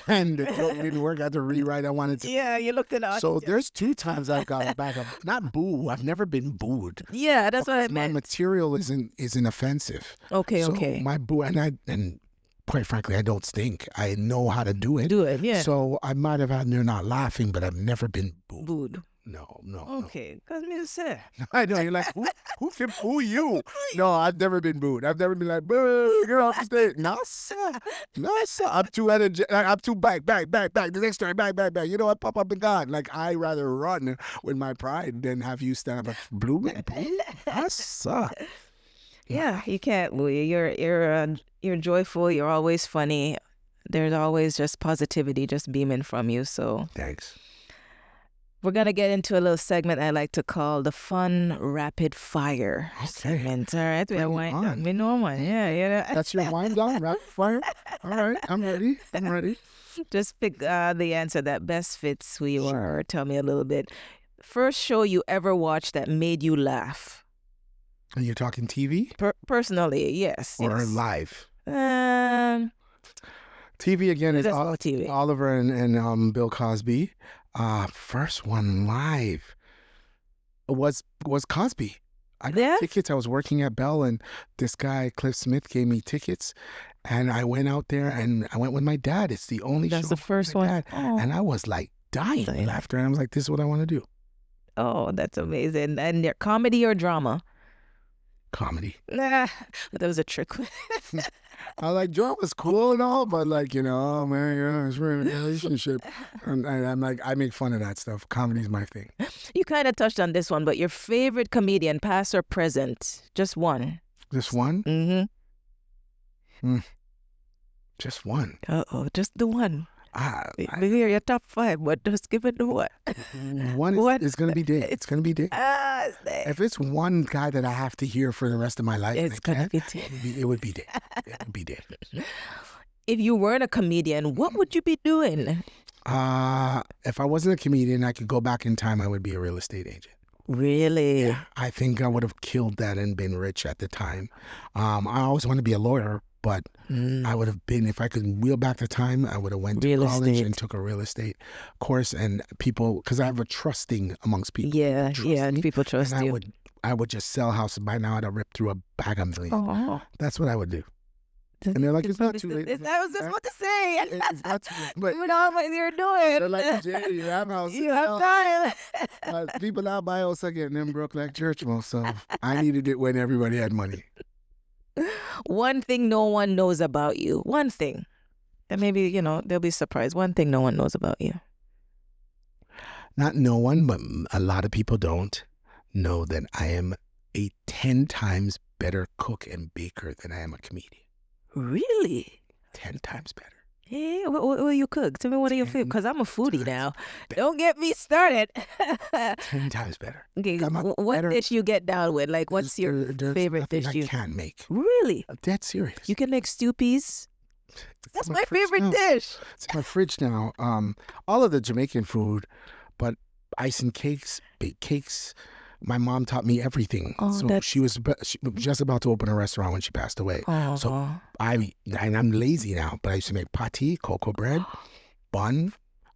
And it didn't work. I had to rewrite. I wanted to. Yeah, you looked it up. So there's 2 times I've got back up. Not boo. I've never been booed. Yeah, that's what I meant. My material isn't offensive. Okay. My boo, and quite frankly, I don't stink. I know how to do it. Yeah. So I might have had, they're not laughing, but I've never been booed. No. Okay, because me say. I know, you're like, who can boo you? No, I've never been booed. I've never been like, boo, get off the stage. No, sir. I'm too energetic. I'm too back. The next story, back. You know what? Pop up and gone. Like, I rather run with my pride than have you stand up and blue man. Sir. Yeah, you can't boo you. You're joyful. You're always funny. There's always just positivity just beaming from you. So thanks. We're going to get into a little segment I like to call the fun rapid fire segment. All right, we have wind down. We know one. Yeah. That's your wind down, rapid fire? All right, I'm ready. Just pick the answer that best fits who you are. Or tell me a little bit. First show you ever watched that made you laugh? Are you talking TV? Personally, yes. Or live? TV again is TV. Oliver and Bill Cosby. First one live was Cosby. I got tickets. I was working at Bell, and this guy Cliff Smith gave me tickets, and I went out there, and I went with my dad. It's the only show. That's the first one. Oh. And I was like dying with laughter, and I was like, "This is what I want to do." Oh, that's amazing! And comedy or drama? Comedy. Nah, but that was a trick. I like drama was cool and all, but like, oh man, it's really a relationship. And I'm like, I make fun of that stuff. Comedy's my thing. You kind of touched on this one, but your favorite comedian, past or present? Just one. Just one? Mm-hmm. Just one. Just the one. We hear your top 5, but just give it the what? One is going to be Dave. It's going to be Dave. If it's one guy that I have to hear for the rest of my life, it's going to be Dave. It would be Dave. It would be Dave. If you weren't a comedian, what would you be doing? If I wasn't a comedian, I could go back in time, I would be a real estate agent. Really? Yeah, I think I would have killed that and been rich at the time. I always wanted to be a lawyer, but I would have been, if I could wheel back the time, I would have went to college and took a real estate course. And people, because I have a trusting amongst people. Yeah, people trust and you. I would just sell houses. By now, I'd have ripped through a bag of millions. Oh. That's what I would do. And they're like, it's not too late. I was just about to say. It's not too late. But you know what you're doing. they're like, Jay, you have houses. You have time. People now buy house again, them broke like church mouse. So I needed it when everybody had money. One thing no one knows about you. One thing. And maybe, they'll be surprised. One thing no one knows about you. Not no one, but a lot of people don't know that I am a 10 times better cook and baker than I am a comedian. Really? 10 times better. Hey, what do you cook? Tell me what do you feel? Because I'm a foodie now. Don't get me started. 10 times better. Okay, what dish you get down with? Like, what's your favorite dish I can't make. Really? Dead serious. You can make stew peas? That's my favorite dish. It's in my fridge now. All of the Jamaican food, but icing cakes, baked cakes. My mom taught me everything. So she was just about to open a restaurant when she passed away. So I'm lazy now, but I used to make pawty, cocoa bread, bun,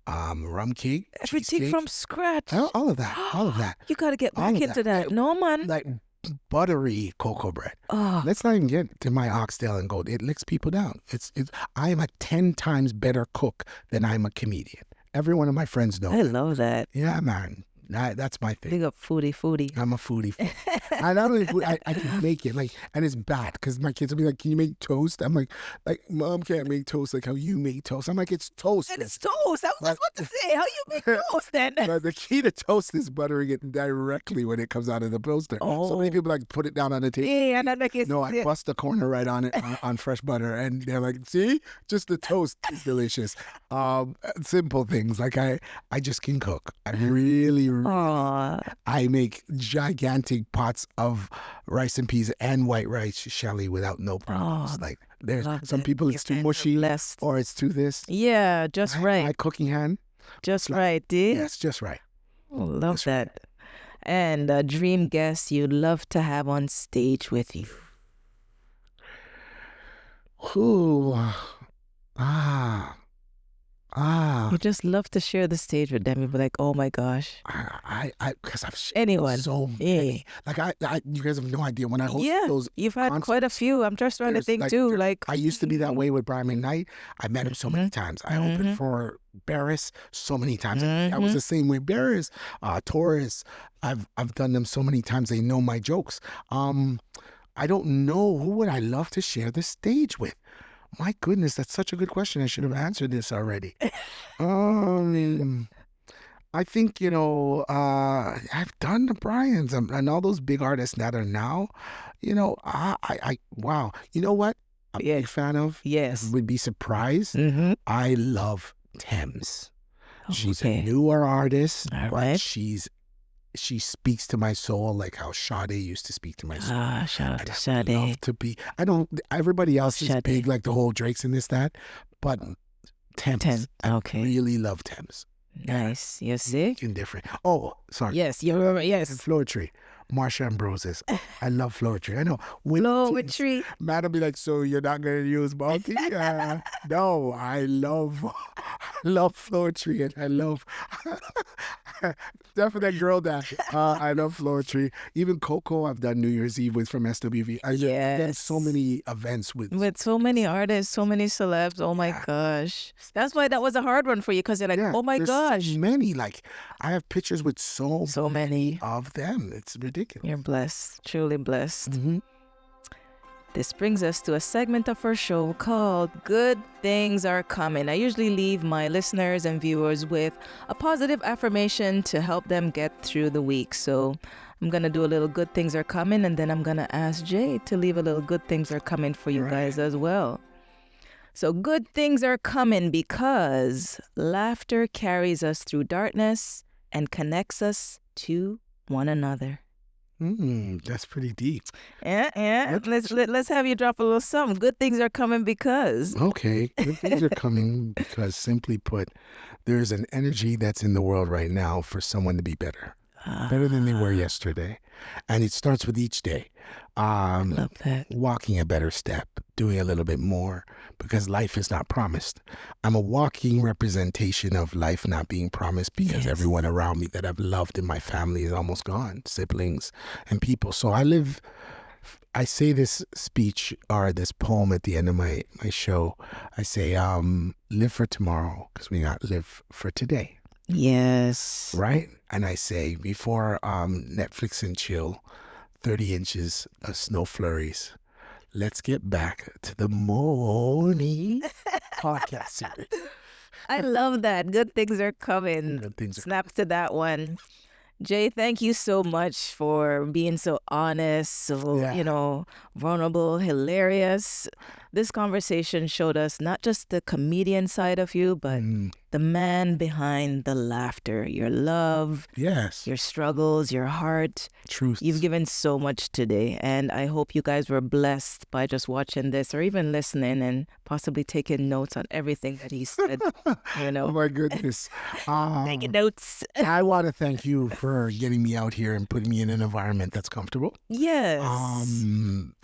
rum cake, everything from scratch. All of that. You got to get back into that. No, man. Like buttery cocoa bread. Let's not even get to my oxtail and gold. It licks people down. I am a 10 times better cook than I'm a comedian. Every one of my friends know. I love that. Yeah, man. That's my thing. Big up foodie. I'm a foodie. I not only food, I can make it and it's bad because my kids will be like, "Can you make toast?" I'm like, "Mom can't make toast like how you make toast." I'm like, "It's toast." And it's toast. I was just about to say, how you make toast then? But the key to toast is buttering it directly when it comes out of the toaster. So many people put it down on the table. Yeah, and I'm like, no, I bust the corner right on it on fresh butter, and they're like, "See, just the toast is delicious." Simple things like I just can cook. I really. I make gigantic pots of rice and peas and white rice shelly without no problems. Like there's some people it's too mushy or it's too this. Yeah, just right. My cooking hand. Just right, dude. Yes, just right. Love that. And a dream guest you'd love to have on stage with you. Ooh. You just love to share the stage with them. You'd be like, oh my gosh. Because I've shared anyone. So many. Like you guys have no idea when I host those. You've had quite a few. I'm just trying to think too. Like I used to be that way with Brian McKnight. I met him so many times. I opened for Barris so many times. I was the same way. Barris, Torres. I've done them so many times. They know my jokes. I don't know who would I love to share the stage with. My goodness, that's such a good question. I should have answered this already. I think, I've done the Bryans and all those big artists that are now, wow. You know what? I'm a big fan of. Yes. Would be surprised. I love Thames. She's okay. a newer artist, all but right. she speaks to my soul like how Sade used to speak to my soul. Shout out to Sade. Everybody else is Sade. big, like the whole Drakes and this, that, but Thames. Okay. I really love Thames. Nice. You see? Different. Oh, sorry. Yes, you remember, yes. And Floetry. Marsha Ambrosius. I love Floetry. I know. Floetry. Madam be like, so you're not going to use Balti? No, I love Floetry and I love definitely that girl that I love Floetry. Even Coco, I've done New Year's Eve with from SWV. I've done so many events with so many artists, so many celebs. Oh my gosh. That's why that was a hard one for you because you're like, oh my gosh. So many. Like I have pictures with so many of them. It's ridiculous. You're blessed, truly blessed. Mm-hmm. This brings us to a segment of our show called Good Things Are Coming. I usually leave my listeners and viewers with a positive affirmation to help them get through the week. So I'm going to do a little Good Things Are Coming, and then I'm going to ask Jay to leave a little Good Things Are Coming for you guys as well. So good things are coming because laughter carries us through darkness and connects us to one another. That's pretty deep. Yeah. Let's have you drop a little something. Good things are coming because. Okay, good things are coming because, simply put, there's an energy that's in the world right now for someone to be better. better than they were yesterday. And it starts with each day. Love that. Walking a better step, doing a little bit more, because life is not promised. I'm a walking representation of life not being promised, because everyone around me that I've loved in my family is almost gone, siblings and people. So I say this speech or this poem at the end of my show. I say, live for tomorrow, because we not live for today. Yes. Right? And I say, before Netflix and chill, 30 inches of snow flurries, let's get back to the Monie Podcast series. I love that. Good things are coming. Good things are Snap to that one. Jay, thank you so much for being so honest, so, vulnerable, hilarious. This conversation showed us not just the comedian side of you, but the man behind the laughter, your love, your struggles, your heart. Truth. You've given so much today, and I hope you guys were blessed by just watching this or even listening and possibly taking notes on everything that he said. Oh my goodness. Taking notes. I want to thank you for getting me out here and putting me in an environment that's comfortable. Yes.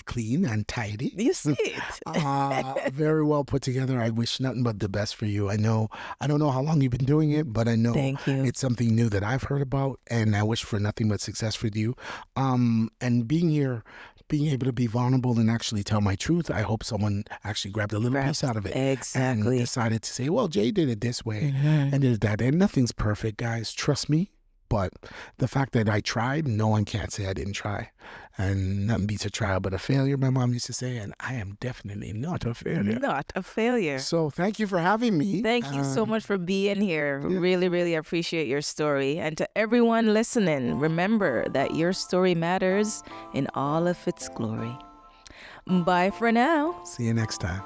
Clean and tidy. You see it. Very well put together. I wish nothing but the best for you. I don't know how long you've been doing it, but I know Thank you. It's something new that I've heard about, and I wish for nothing but success for you. And being here, being able to be vulnerable and actually tell my truth, I hope someone actually grabbed a little piece out of it. Exactly. And decided to say, well, Jay did it this way and did that. And nothing's perfect, guys. Trust me. But the fact that I tried, no one can't say I didn't try. And nothing beats a trial but a failure, my mom used to say, and I am definitely not a failure. Not a failure. So thank you for having me. Thank you so much for being here. Really, really appreciate your story. And to everyone listening, remember that your story matters in all of its glory. Bye for now. See you next time.